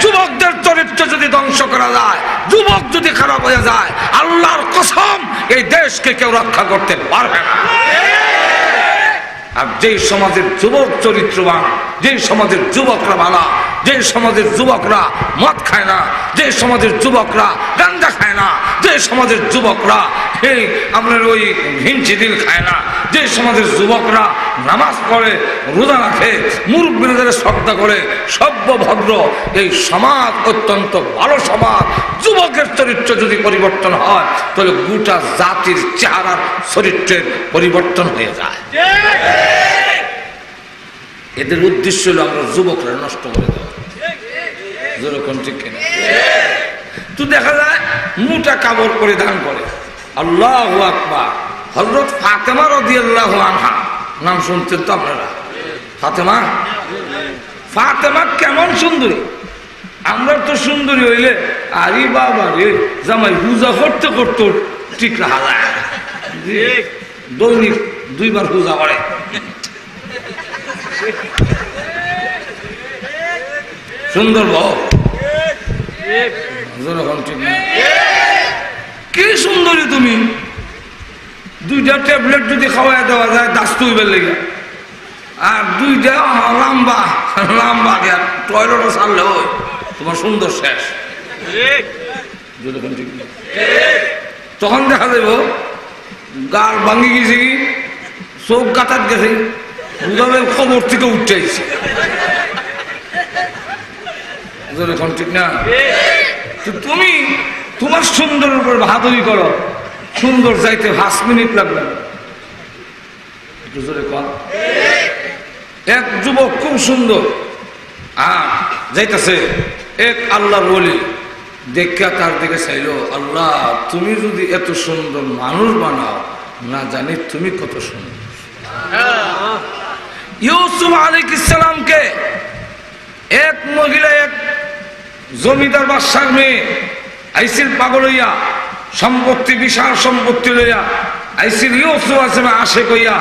যুবকদের চরিত্র যদি ধ্বংস করা যায়, যুবক যদি খারাপ হয়ে যায়, আল্লাহর কসম এই দেশকে কেউ রক্ষা করতে পারবে না। আর যেই সমাজের যুবক চরিত্রবান, যেই সমাজের যুবকরা ভালো, যে সমাজের যুবকরা মদ খায় না, যে সমাজের যুবকরা গাঁজা খায় না, যে সমাজের যুবকরা এই আপনার ওই হিংসি দিল খায় না, যে সমাজের যুবকরা নামাজ পড়ে, রোজা রাখে, মুরব্বীদের শ্রদ্ধা করে, সভ্য ভদ্র, এই সমাজ অত্যন্ত ভালো সমাজ। যুবকের চরিত্র যদি পরিবর্তন হয়, তাহলে গোটা জাতির চেহারার চরিত্রের পরিবর্তন হয়ে যায়। এদের উদ্দেশ্য হলো আমরা যুবকরা নষ্ট করে দেওয়া, যেরকম ঠিক কিনা। তো দেখা যায় মোটা কাপড় পরিধান করে, আল্লাহু আকবার। হযরত ফাতেমা রাদিয়াল্লাহু আনহা নাম শুনছেন তো আপনারা? ফাতেমা, ফাতেমা কেমন সুন্দরী! আমরা তো সুন্দরী হইলে আরে বাবা রে, জামাই পূজা করতে করতে ঠিক রাখা যায়। দৈনিক 2বার পূজা করে। সুন্দর বউ কি সুন্দরী তুমি, 2টা ট্যাবলেট যদি খাওয়াই দেওয়া যায় দাস তুইবার লেগে, আর 2টা লম্বা লম্বা টয়লেটও ছাড়লে ওই তোমার সুন্দর শেষ। তখন দেখা যাইব গাল ভাঙ্গি গেছে কি, চোখ গাতাত গেছে, খবর থেকে উঠেছে। এখন ঠিক না? তুমি তোমার সুন্দর উপর বাহাদুরি করো, সুন্দর যাইতে 5 মিনিট লাগবে। এক যুবক খুব সুন্দর যাইতেছে, এক আল্লাহর ওলি দেখা তার দিকে চাইলো, আল্লাহ তুমি যদি এত সুন্দর মানুষ বানাও, না জানি তুমি কত সুন্দর। ইউসুফ আলাইহিস সালামকে এক মহিলা, এক জমিদার বাদশার মেয়ে আইসির পাগল হইয়া, সম্পত্তি বিশাল সম্পত্তি লইয়া আইসির ইউসুফ আসে কইয়া,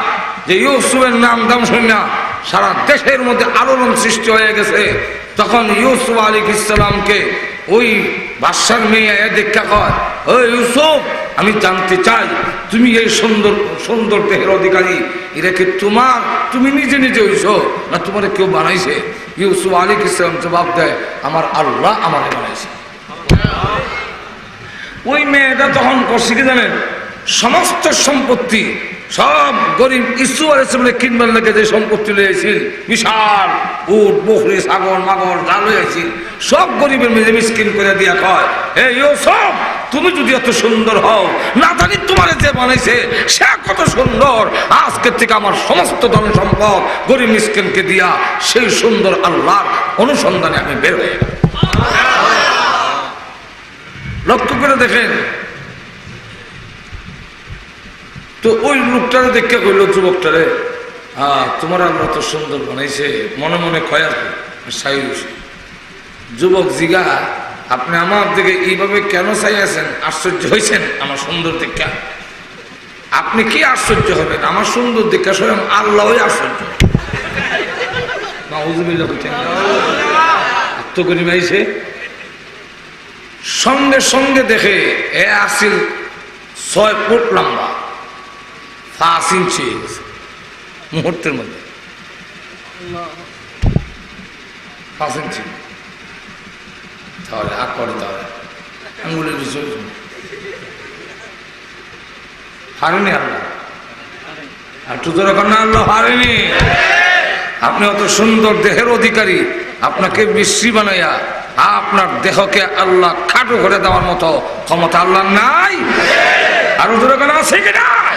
যে ইউসুফের নাম দাম শুনিয়া সারা দেশের মধ্যে আলোড়ন সৃষ্টি হয়ে গেছে। তখন ইউসুফ আলাইহিস সালামকে ওই বাদশার মেয়ে দেখা কয়, ও ইউসুফ, আমি জানতে চাই তুমি এই সুন্দর সুন্দর দেহের অধিকারী, এটা কি তোমার, তুমি নিজে নিজে হইছ না তোমার কেউ বানাইছে? ইউসুফ আলাইহিস সালাম জবাব দেয়, আমার আল্লাহ আমারে বানাইছে। ওই মেয়েটা তখন করছে কি জানেন, সমস্ত সম্পত্তি সব গরিব ইসু আলাইহিস কিনবার লেগে যে সম্পত্তি লইয়াছিল, বিশাল উট বকরি ছাগল মাগল যা লইয়াছিল, সব গরিবের মেয়ে মিসকিন করে দিয়া কয়, হে ইউসুফ, তুমি যদি এত সুন্দর হও, না জানি তোমার যে বানাইছে সে কত সুন্দর, আজকের থেকে আমার সমস্ত ধন সম্পদ গরিব মিসকিনকে দিয়া সেই সুন্দর আল্লাহর অনুসন্ধানে আমি বের হয়ে গেলাম। লক্ষ্য করে দেখেন তো, ওই লোকটারে দেখে কইল যুবকটারে, তোমার আল্লাহ তো সুন্দর বানাইছে, মনে মনে কয়া যুবক জিগা, আপনি আমার দিকে এইভাবে কেন চাইয়াছেন? আশ্চর্য হয়েছেন আমার সুন্দর দেখা? আপনি কি আশ্চর্য হবেন? আমার সুন্দর দেখা স্বয়ং আল্লাহ আশ্চর্য। আত্মগরিম আইছে, সঙ্গে সঙ্গে দেখে এ আসিল 6 ফুট লম্বা, 5 ইঞ্চি মুহূর্তের মধ্যে, 5 ইঞ্চি। তাহলে করে তাহলে আঙ্গুলের বিষয় হারেনি আল্লাহ, আর তুদের না আল্লাহ হারেনি। আপনি অত সুন্দর দেহের অধিকারী, আপনাকে বিশ্রী বানাইয়া আপনার দেহকে আল্লাহ খাটো করে দেওয়ার মতো ক্ষমতা আল্লাহ নাই। আর ওদের আছে কি নাই?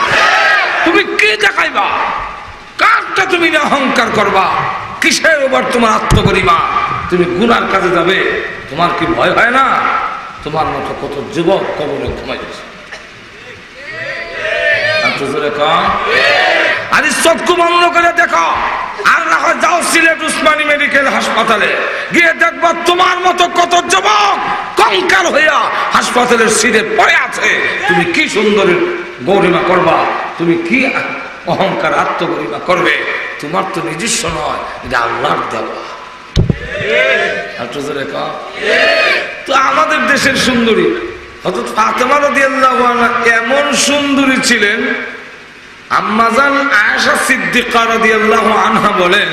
তুমি কি দেখাইবা? কারটা তুমি অহংকার করবা? কিসের ওপর তোমার আত্মগরিমা? তুমি গুনার কাজে যাবে, তোমার কি ভয় হয় না? তোমার মতো কত যুবক কবরে ঘুমাই গেছে। আরে চক্ষু বন্ধ করে দেখো, আর না হয় যাও সিলেট উসমানী মেডিকেল হাসপাতালে, গিয়ে দেখবা তোমার মতো কত যুবক কঙ্কাল হইয়া হাসপাতালের সিটে পড়ে আছে। তুমি কি সুন্দর গরিমা করবা? তুমি কি অহংকার আত্মগরিমা করবে? তোমার তো নিজস্ব নয়, এটা আল্লাহর দেওয়া। তো আমাদের দেশের সুন্দরী হযরত ফাতেমা রাদিয়াল্লাহু আনহা এমন সুন্দরী ছিলেন, আম্মাজান আয়েশা সিদ্দিকা রাদিয়াল্লাহু আনহা বলেন,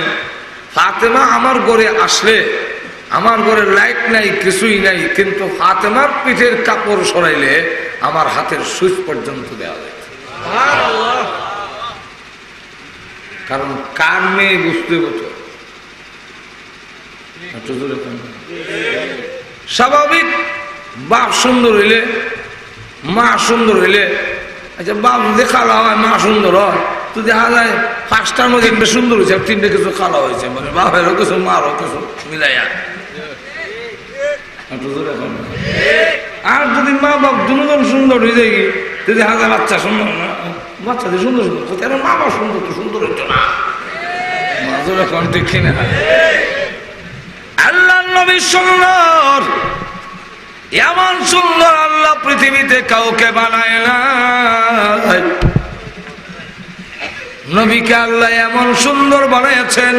ফাতেমা আমার ঘরে আসলে, আমার ঘরে লাইট নাই, কিছুই নাই, কিন্তু ফাতেমার পিঠের কাপড় সরাইলে আমার হাতের সুইচ পর্যন্ত দেওয়া যায়। কারণ কার মেয়ে বুঝতে হতো। স্বাভাবিক বাপ সুন্দর হইলে, মা সুন্দর হইলে, আচ্ছা বাপ যদি খালা হয় মা সুন্দর হয়, তো দেখা যায় 5টার মধ্যে 3টে সুন্দর হয়েছে, 3টে কিছু খালা হয়েছে, মানে বাপেরও কিছু মারও কিছু মিলাইয়া। আর যদি মা বাপ দুজন সুন্দর হয়ে যায়, তো দেখা যায় বাচ্চা সুন্দর না, বাচ্চাদের সুন্দর সুন্দর, কেন মা বাপ সুন্দর তো সুন্দর হইতো না। মাজুর এখন ঠিক কিনা? আল্লাহ নবী সুন্দর, এমন সুন্দর আল্লাহ পৃথিবীতে কাউকে বানায় না। নবীকে আল্লাহ এমন সুন্দর বানিয়েছেন,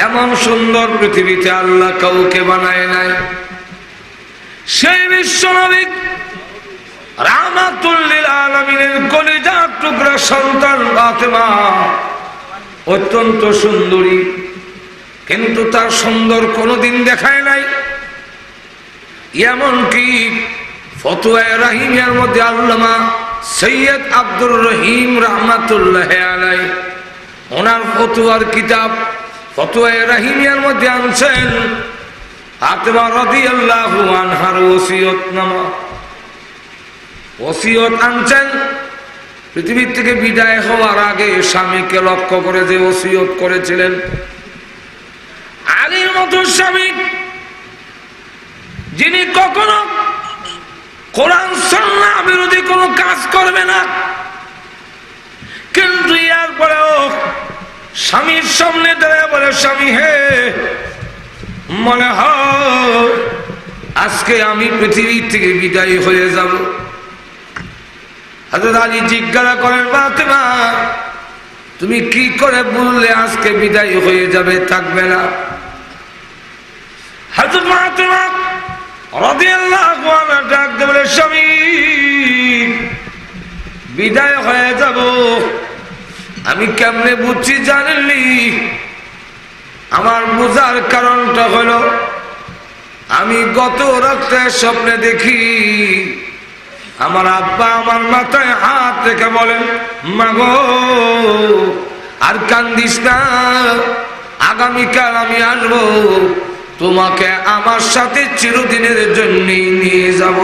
এমন সুন্দর পৃথিবীতে আল্লাহ কাউকে বানায় নাই। সেই বিশ্ব নবী রাহমাতুল লিল আলামিনের কলিজার টুকরা সন্তান ফাতেমা অত্যন্ত সুন্দরী, কিন্তু তার সুন্দর কোনোদিন দেখায় নাই। এমনকি ফতোয়ায়ে রাহিমিয়ার মধ্যে আল্লামা সৈয়দ আব্দুর রহিম রাহমাতুল্লাহ আলাইহি ওনার ফতোয়ার কিতাব ফতোয়ায়ে রাহিমিয়ার মধ্যে আনছেন ফাতেমা রাদিয়াল্লাহু আনহার ওসিয়তনামা, ওসিয়ত আনছেন। পৃথিবী থেকে বিদায় হওয়ার আগে স্বামীকে লক্ষ্য করে যে ওসিয়ত করেছিলেন, আলীর মতো স্বামী যিনি কখনো কোরআন সুন্নাহ বিরোধী কোনো কাজ করবে না, কিন্তু এরপরেও স্বামীর সামনে দাঁড়িয়ে বলে, স্বামী হে, মনে হয় আজকে আমি পৃথিবী থেকে বিদায় হয়ে যাব। হযরত আলী জিজ্ঞাসা করেন, ফাতেমা তুমি কি করে বললে আজকে বিদায় হয়ে যাবে, থাকবে না? হযরত ফাতেমা রাদিয়াল্লাহু আনহা ডাক দিয়ে বলে, স্বামী বিদায় হয়ে যাব আমি কেমনে বুঝছি জানেননি? আমার বোঝার কারণটা হলো আমি গত রাতে স্বপ্নে দেখি আমার আব্বা আমার মাথায় হাত রেখে বলেন, মাগো আর কান্দিস না, আগামীকাল আমি আসবো, তোমাকে আমার সাথে চিরদিনের জন্য নিয়ে যাব।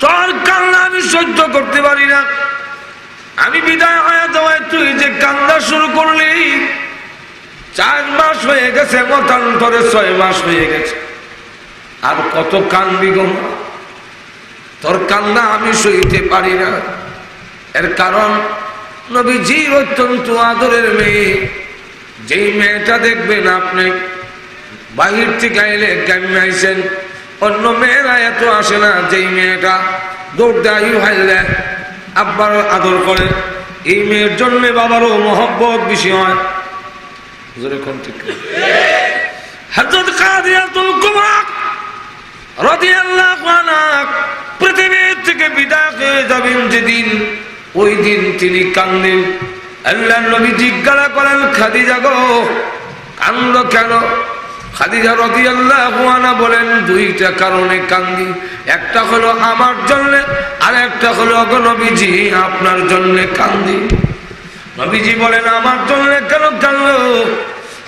তোর কান্না আমি সহ্য করতে পারি না, আমি বিদায় হয়ে যাওয়ায় তুই যে কান্না শুরু করলি, 4 মাস হয়ে গেছে, মতান্তরে 6 মাস হয়ে গেছে, আর কত কান্দবি গো? তোর কান্না আমি সইতে পারি না। এর কারণ নবীজির অত্যন্ত আদরের মেয়ে, যেই মেয়েটা দেখবেন আপনি বাহির থেকে আইলে কেমন আইছেন, অন্য মেয়েরা এত আসে না, যেই মেয়েটা দৌড় দেয় হাইলে আব্বার আদর করে, এই মেয়ের জন্য বাবারও মহব্বত বেশি হয়। হযরত কাদিয়াতুল কুবরা রাদিয়াল্লাহু আনহা পৃথিবী থেকে বিদায় হয়ে যাবেন যেদিন, ওই দিন তিনি কান্দেন। আল্লাহর নবী জিজ্ঞাসা করেন, খাদিজা গো কান্দো কেন? খাদিজা রাদিয়াল্লাহু আনহা বলেন, 2টা কারণে কান্দি, একটা হলো আমার জন্য, আর একটা হলো গো নবীজি আপনার জন্য কান্দি। নবীজি বলেন, আমার জন্য কেন কাঁদলো?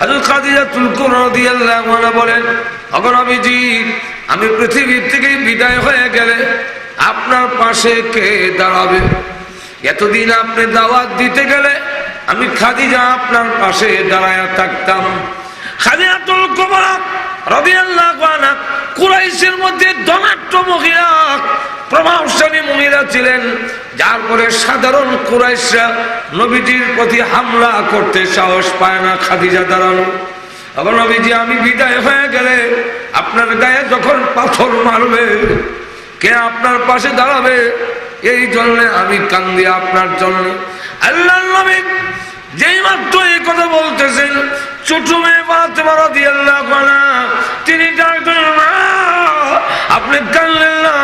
হযরত খাদিজাতুল কুবরা রাদিয়াল্লাহু আনহা বলেন, ওগো নবীজি আমি পৃথিবী থেকে বিদায় হয়ে গেলে আপনার পাশে কে দাঁড়াবে? এতদিন আপনি দাওয়াত দিতে গেলে আমি খাদিজা আপনার পাশে দাঁড়ায়া থাকতাম। খাদিজাতুল কুবরা রাদিয়াল্লাহু আনহা কুরাইশের মধ্যে ধনাঢ্য মহিলা, প্রভাবশালী মহিলা ছিলেন, যার পরে সাধারণ কুরাইশরা নবীজির প্রতি হামলা করতে সাহস পায় না। খাদিজা দাঁড়ানো, আবার নবীজি আমি বিদায় হয়ে গেলে আপনার গায়ে যখন পাথর মারবে কে আপনার পাশে দাঁড়াবে? এই জন্য আমি কান্দি আপনার জন্য। আল্লাহর নবী যেই মাত্র এই কথা বলতেছেন, ছোট মেয়ে ফাতেমা রাদিয়াল্লাহু আনহা তিনি ডাকলেন, মা আপনি কাঁদলেন না,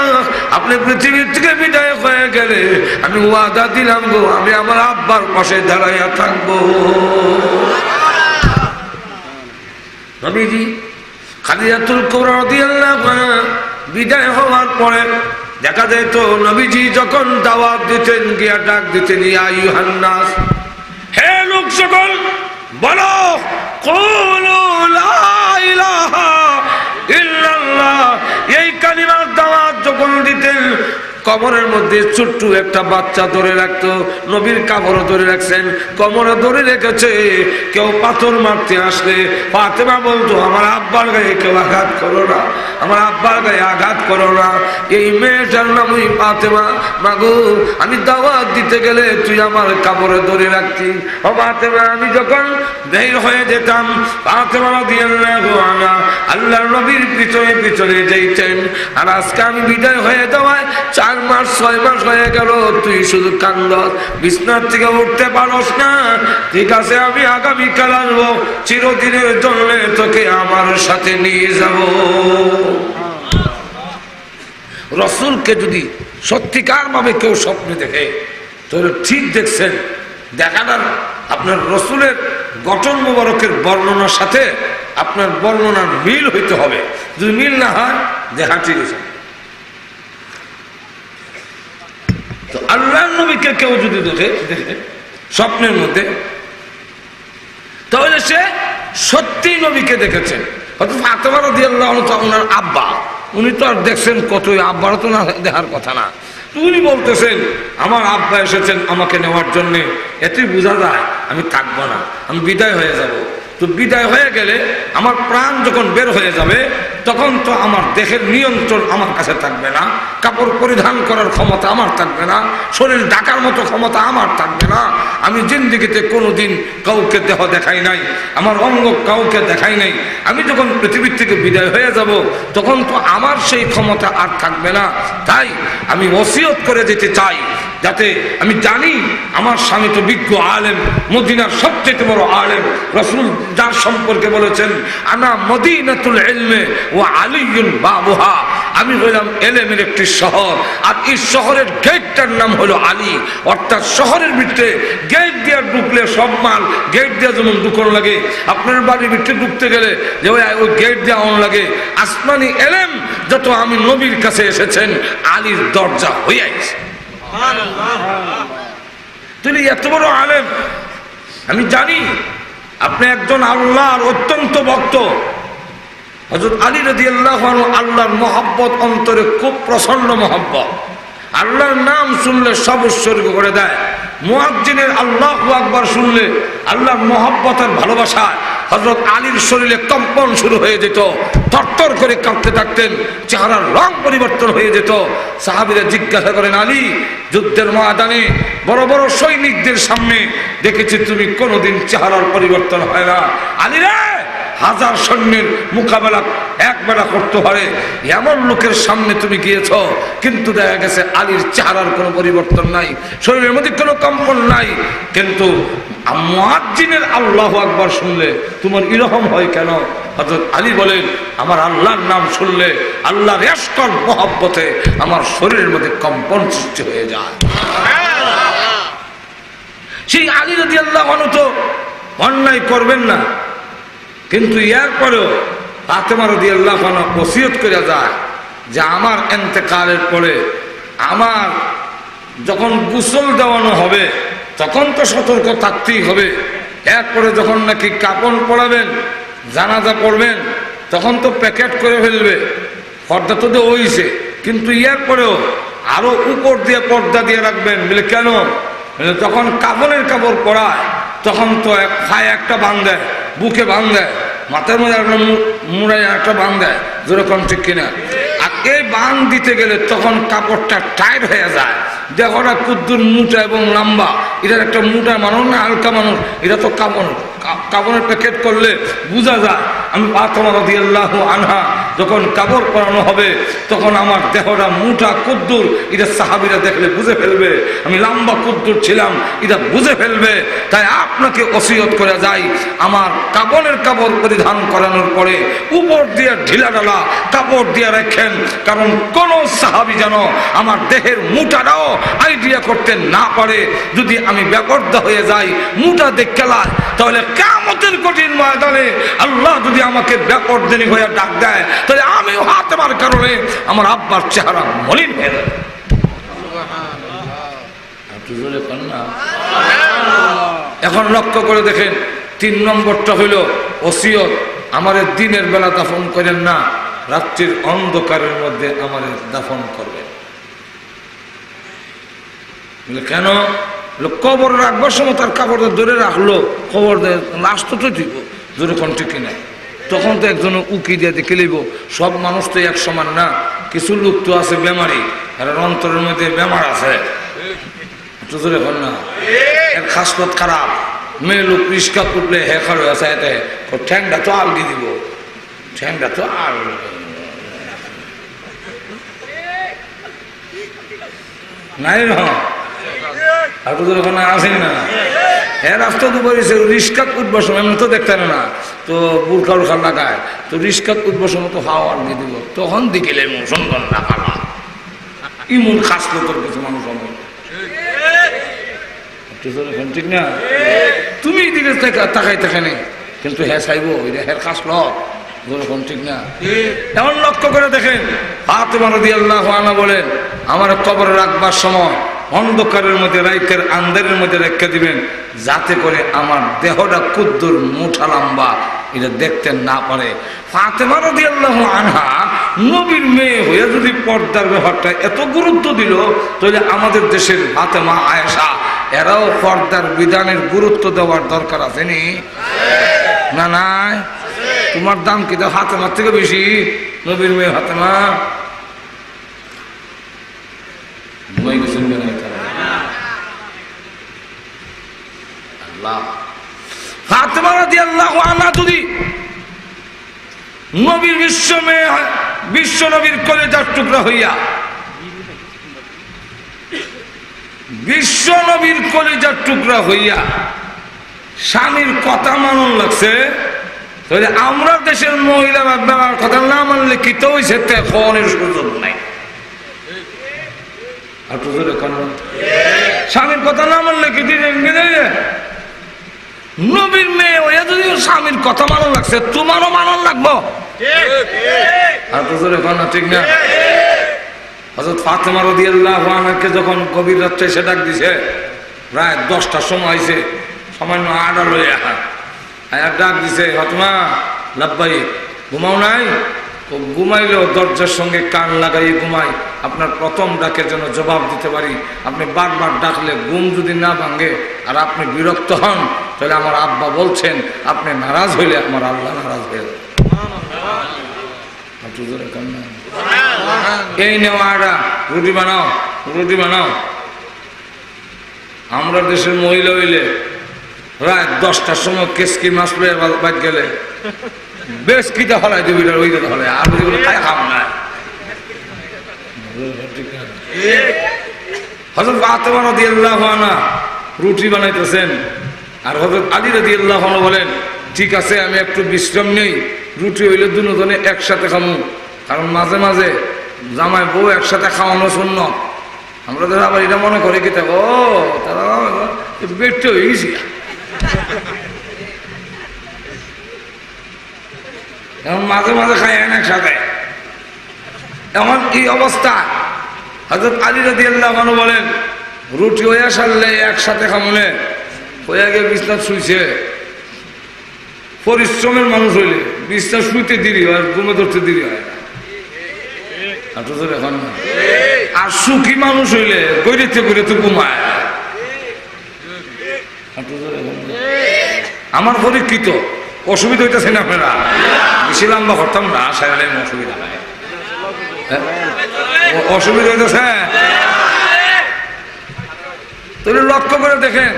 আপনি পৃথিবী থেকে বিদায় হয়ে গেলে আমি ওয়াদা দিলাম গো আমি আমার আব্বার পাশে দাঁড়াইয়া থাকবো। নবীজি খাদিজাতুল কুবরা রাদিয়াল্লাহু আনহা বিদায় হওয়ার পরে দেখা যায় তো নবীজি যখন দাওয়াত দিতেন, গিয়া ডাক দিতেন, ইয়া আইয়ুহান নাস, হে লোক সকল বলো কুলু লা ইলাহা ইল্লাল্লাহ। এই কালিমার দাওয়াত যখন দিতেন, কবরের মধ্যে ছোট্ট একটা বাচ্চা ধরে রাখতো, নবীর কাপড় ধরে রাখছেন, কবরে ধরে রেখেছে। কেউ পাথর মারতে আসলে ফাতেমা বলতো, আমার আব্বার গায়ে কেউ আঘাত করো না, আমার আব্বার গায়ে আঘাত করো না। এই মেয়েটার নামই ফাতেমা। মাগো আমি দাওয়াত দিতে গেলে তুই আমার কাপড়ে ধরে রাখতি। ও ফাতেমা, আমি যখন বের হয়ে যেতাম ফাতেমা রাদিয়াল্লাহু আনহা আল্লাহর নবীর পিছনে পিছনে যাইতেন। আর আজকে আমি বিদায় হয়ে যাওয়ায় 4 মাস 6 মাস হয়ে গেল, তুই শুধু কান্দস, বিছনার থেকে উঠতে পারস না। ঠিক আছে, আমি আগামীকাল আসবো, চিরদিনের জন্য তোকে আমার সাথে নিয়ে যাব। রসুলকে যদি সত্যিকার ভাবে কেউ স্বপ্নে দেখে, তাহলে ঠিক দেখছেন, দেখাটার আপনার রসুলের গঠন মোবারকের বর্ণনার সাথে আপনার বর্ণনার মিল হইতে হবে। যদি মিল না হয়, দেখা ঠিক আছে। তো আল্লাহর নবীকে কেউ যদি দেখে স্বপ্নের মধ্যে, তাহলে সে সত্যি নবীকে দেখেছেন। হয়তো ফাতেমা রাদিয়াল্লাহু আনহা ওনার আব্বা, উনি তো আর দেখছেন কতই, আব্বারও তো না দেখার কথা না। উনি বলতেছেন আমার আব্বা এসেছেন আমাকে নেওয়ার জন্যে, এতেই বোঝা যায় আমি থাকবো না, আমি বিদায় হয়ে যাব। তো বিদায় হয়ে গেলে আমার প্রাণ যখন বের হয়ে যাবে, তখন তো আমার দেহের নিয়ন্ত্রণ আমার কাছে থাকবে না, কাপড় পরিধান করার ক্ষমতা আমার থাকবে না, শরীর ঢাকার মতো ক্ষমতা আমার থাকবে না। আমি জিন্দেগিতে কোনোদিন কাউকে দেহ দেখাই নাই, আমার অঙ্গ কাউকে দেখাই নাই। আমি যখন পৃথিবীর থেকে বিদায় হয়ে যাব, তখন তো আমার সেই ক্ষমতা আর থাকবে না। তাই আমি ওসিয়ত করে যেতে চাই, যাতে আমি জানি আমার স্বামী তো বিজ্ঞ আলেম, মদিনার সবচেয়ে বড় আলেম। রাসূল যার সম্পর্কে বলেছেন আনা মদিনাতুল ইলমে ওয়া আলিয়ুন বাবুহা, আমি হইলাম এলেমের একটি শহর, আর এই শহরের গেটটার নাম হলো আলী। অর্থাৎ শহরের ভিতরে গেট দিয়ে ঢুকলে সব মাল গেট দিয়ে যেমন ঢুকন লাগে, আপনার বাড়ির ভিতরে ঢুকতে গেলে যে ওই গেট দিয়ে অন লাগে, আসমানি এলেম যত আমি নবীর কাছে এসেছেন আলীর দরজা হয়ে আছে। তিনি এত বড় আলেম, আমি জানি আপনি একজন আল্লাহর অত্যন্ত ভক্ত। হযরত আলী রাদিয়াল্লাহু আনহু আল্লাহর মহব্বত অন্তরে খুব প্রচন্ড মহব্বত, আল্লাহর নাম শুনলে সব উৎসর্গ করে দেয়। মুয়াজ্জিনের আল্লাহু আকবার শুনলে আল্লাহর মহব্বতের ভালোবাসায় হযরত আলীর শরীরে কম্পন শুরু হয়ে যেত, থরথর করে কাঁপতে থাকতেন, চেহারার রং পরিবর্তন হয়ে যেত। সাহাবীরা জিজ্ঞাসা করেন, আলী, যুদ্ধের ময়দানে বড় বড় সৈনিকদের সামনে দেখেছি তুমি কোনোদিন চেহারার পরিবর্তন হয় না। আলী রে, হাজার সৈন্যের মোকাবেলা একবেলা করতে পারে এমন লোকের সামনে তুমি গিয়েছ, কিন্তু দেখা গেছে আলীর চেহারার কোনো পরিবর্তন নাই, শরীরের মধ্যে কোনো কম্পন নাই। কিন্তু মুয়াজ্জিনের আল্লাহু আকবার শুনলে তোমার এরকম হয় কেন? হযরত আলী বলেন, আমার আল্লাহর নাম শুনলে আল্লাহর ইশকর মহব্বতে আমার শরীরের মধ্যে কম্পন সৃষ্টি হয়ে যায়। সেই আলী রাদিয়াল্লাহু আনহু তো অন্যায় করবেন না, কিন্তু এরপরেও ফাতেমা রাদিয়াল্লাহু আনহা ওসিয়ত করে যায় যে আমার ইন্তেকালের পরে আমার যখন গোসল দেওয়ানো হবে তখন তো সতর্ক থাকতেই হবে। এরপরে যখন নাকি কাফন পড়াবেন, জানাজা পড়বেন, তখন তো প্যাকেট করে ফেলবে, পর্দা তো হইছে, কিন্তু এরপরেও আরো উপর দিয়ে পর্দা দিয়ে রাখবেন। বলে কেন? যখন কাফনের কাপড় পরায় তখন তো পায়ে একটা বাঁধ দেয়, বুকে বাঁধ দেয়, মাথার মধ্যে একটা মুড়ায় একটা বাঁধ দেয়, যেরকম ঠিক কিনা। আর এই বাঁধ দিতে গেলে তখন কাপড়টা টাইট হয়ে যায়, দেহটা কুদ্দুর মোটা এবং লম্বা। এটার একটা মোটা মানুষ না হালকা মানুষ, এটা তো কাপড়ের প্যাকেট করলে বোঝা যায়। আমি ফাতেমা রাদিয়াল্লাহু আনহা যখন কাপড় পরানো হবে তখন আমার দেহটা মোটা কুদ্দুর, এটা সাহাবীরা দেখলে বুঝে ফেলবে আমি লম্বা কুদ্দুর ছিলাম, এটা বুঝে ফেলবে। তাই আপনাকে ওসিয়ত করে যাই, আমার কাপড়ের কাপড় পরিধান করানোর পরে উপর দিয়ে ঢিলা ঢালা কাপড় দিয়ে রাখেন, কারণ কোন সাহাবী যেন আমার দেহের মোটাটাও আইডিয়া করতে না পারে। যদি আমি বেপরদা হয়ে যাই, মোটা দেখলাম, তাহলে কিয়ামতের কঠিন ময়দানে আল্লাহ যদি আমাকে বেপরদানি হয়ে ডাক দেয়, তাহলে আমিও ফাতেমার কারণে আমার আব্বার চেহারা মলিন হয়ে যাবে। এখন লক্ষ্য করে দেখেন, 3 নম্বরটা হইল ওসিয়ত, আমার দিনের বেলা দাফন করেন না, রাত্রির অন্ধকারের মধ্যে আমার দাফন করবেন। কেন? কবর রাখবার সময় তার কাপড়টা ধরে রাখলো, খবর দেয় লাশ তো দিব ধরে কোন ঠিক কিনা। তখন তো একজন উকি দিয়ে দেখে লিব, সব মানুষ তো এক সমান না, কিছু লোক তো আছে বেমারি, আর অন্তরের মধ্যে বেমার আছে, ধরে হন না, এর খাসলত খারাপ। মেয়ে লোক রিস্কা করলে হে খারাপ আছে, এতে ঠ্যাংটা তো আলগি দিব, ঠ্যাংটা তো আল। নাই র আর তো ওখানে আসেন না হ্যাঁ রাস্তা তো বলেছে রিস্কাত উঠবার সময় এমন তো দেখতেন না তো বুরখা উরখা লাগায় তো রিস্কাত উঠবার সময় তো হাওয়া নিয়ে দিব তখন দিকেলে মোশন কর না খালা ইমন খাসলো তোর কিছু মানুষ অমন ঠিক না তুমি এদিকে তাকাই থাকে নেই কিন্তু হ্যাঁ চাইব হ্যাঁ খাসলো যেরকম ঠিক না এমন লক্ষ্য করে দেখেন ফাতেমা রাদিয়াল্লাহু আনহা বলেন আমার কবরে রাখবার সময় অন্ধকারের মধ্যে রাইতের আন্ধারের মধ্যে রেখে দিবেন যাতে করে আমার দেহটা কুদ্দুর মুঠা লম্বা এটা দেখতে না পারে ফাতেমা রাদিয়াল্লাহু আনহা নবীর মেয়ে হয়ে যদি পর্দার ব্যাপারটা এত গুরুত্ব দিল তাহলে আমাদের দেশের ফাতেমা আয়েশা এরাও পর্দার বিধানের গুরুত্ব দেওয়ার দরকার আছে নি না নাই তোমার দাম কি ফাতেমার থেকে বেশি নবীর মেয়ে ফাতেমা ঘুমাই গেছেন আল্লাহ ফাতেমা রাদিয়াল্লাহু আনহা যদি নবীর বিশ্ব নবীর কলেজার টুকরা হইয়া বিশ্ব নবীর কলেজার টুকরা হইয়া স্বামীর কথা মানন লাগছে তাহলে আমরা দেশের মহিলা বাবার কথা না মানলে কি তো হয়েছে তেমনের সুযোগ নাই স্বামীর কথা না মানলে কি নবীর মেয়ে ওয়া যদি স্বামীর কথা মানন লাগছে তোমারও মানন লাগবো ঠিক না হযরত ফাতেমা রাদিয়াল্লাহু আনহাকে যখন গভীর রাত্রে সে ডাক দিছে প্রায় 10টার সময় হয়েছে সামান্য আড়া লইয়া আর ডাক দিছে ফাতেমা লাব্বাই ঘুমাও নাই ও ঘুমাইলেও দরজার সঙ্গে কান লাগাই ঘুমাই আপনার প্রথম ডাকে যেন জবাব দিতে পারি আপনি বারবার ডাকলে ঘুম যদি না ভাঙে আর আপনি বিরক্ত হন তাহলে আমার আব্বা বলছেন আপনি নারাজ হইলে আমার আল্লাহ নারাজ হয়ে এই নেও আড়া রুটি বানাও রুটি বানাও আমরা দেশের মহিলা হইলে রাত 10টার সময় কেসকি মাছ পেয়ে বাদ গেলে বেশ কিটা হলাই দেবি ওই হলে আর খাই খাম না হযরত ফাতেমা রাদিয়াল্লাহু আনহা রুটি বানাইতেছেন আর হযরত আলী রাদিয়াল্লাহু আনহু বলেন ঠিক আছে আমি একটু বিশ্রাম নেই রুটি হইলে দুজনে একসাথে খামু কারণ মাঝে মাঝে জামাই বউ একসাথে খাওয়ানো সুন্নাত আমরা তো আবার এটা মনে করি কি ও তারা বেটে হয়ে গেছি এখন মাঝে মাঝে খাই একসাথে এমন এই অবস্থা হযরত আলী রাদিয়াল্লাহু আনহু বলেন রুটি হইয়া সারলে একসাথে খামুনে হইয়া গিয়ে বিছনা শুইছে পরিশ্রমের মানুষ হইলে বিছনা শুইতে দেরি হয় ঘুমে ধরতে দেরি হয় এখন আর সুখী মানুষ হইলে গড়িতে গড়িতে ঘুমায় আমার পরীক্ষিত অসুবিধা হইতেছে না আপনারা বেশি লম্বা করতাম না সারালে অসুবিধা নাই অসুবিধা হইতেছে তাহলে লক্ষ্য করে দেখেন